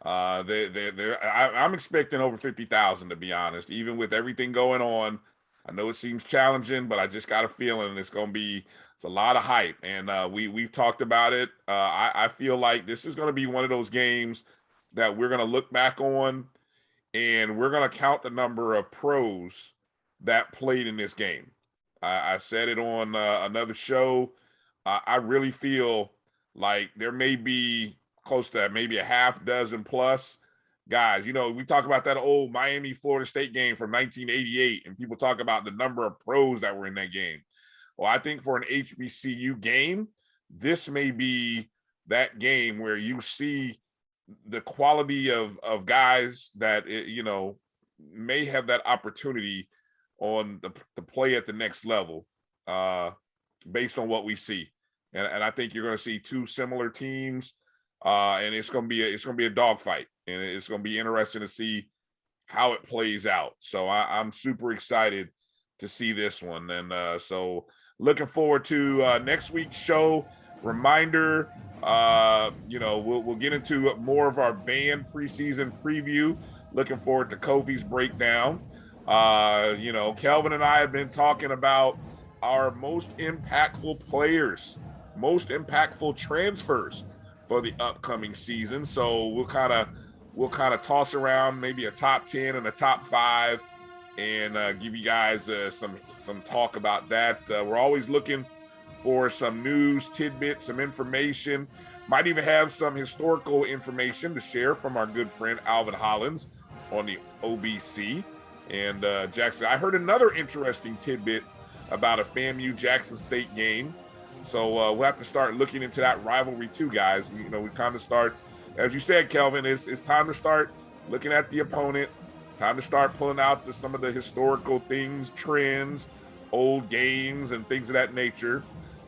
A: I'm expecting over 50,000, to be honest, even with everything going on. I know it seems challenging, but I just got a feeling it's a lot of hype. And we've talked about it. I feel like this is going to be one of those games that we're going to look back on, and we're going to count the number of pros that played in this game. I said it on another show. I really feel like there may be close to maybe a half dozen plus guys. We talk about that old Miami, Florida State game from 1988, and people talk about the number of pros that were in that game. Well, I think for an HBCU game, this may be that game where you see the quality of guys that, may have that opportunity on the play at the next level based on what we see. And I think you're going to see two similar teams, and it's going to be a dogfight, and it's going to be interesting to see how it plays out. So I'm super excited to see this one, and so looking forward to next week's show. Reminder, we'll get into more of our band preseason preview. Looking forward to Kofi's breakdown. Kelvin and I have been talking about our most impactful players, most impactful transfers for the upcoming season. So we'll kind of toss around maybe a top 10 and a top 5 and give you guys some talk about that. We're always looking for some news, tidbits, some information. Might even have some historical information to share from our good friend Alvin Hollins on the OBC. And Jackson, I heard another interesting tidbit about a FAMU Jackson State game. So we'll have to start looking into that rivalry too, guys. We kind of start, as you said, Kelvin, it's time to start looking at the opponent, time to start pulling out some of the historical things, trends, old games, and things of that nature,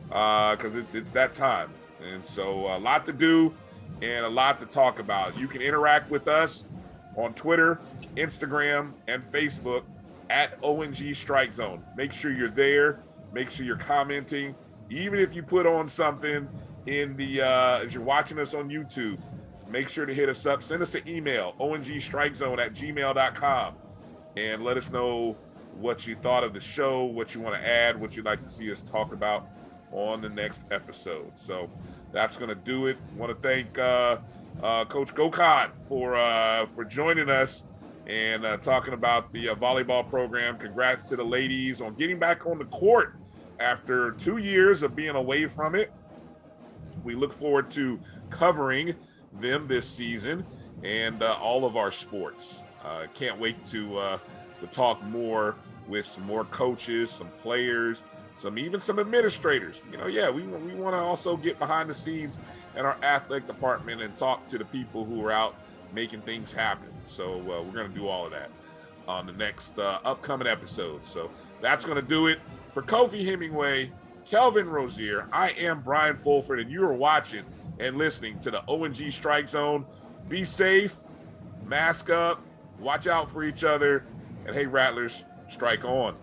A: because it's that time. And so a lot to do and a lot to talk about. You can interact with us on Twitter, Instagram, and Facebook at O&G StrikeZone. Make sure you're there. Make sure you're commenting. Even if you put on something in the as you're watching us on YouTube, make sure to hit us up. Send us an email, ongstrikezone@gmail.com, and let us know what you thought of the show, what you want to add, what you'd like to see us talk about on the next episode. So that's going to do it. I want to thank Coach Gokhan for joining us and talking about the volleyball program. Congrats to the ladies on getting back on the court after 2 years of being away from it. We look forward to covering them this season and all of our sports. Can't wait to talk more with some more coaches, some players, even some administrators. We want to also get behind the scenes in our athletic department and talk to the people who are out making things happen. So we're going to do all of that on the next upcoming episode. So that's going to do it. For Kofi Hemingway, Kelvin Rozier, I am Brian Fulford, and you are watching and listening to the O&G Strike Zone. Be safe, mask up, watch out for each other, and hey, Rattlers, strike on.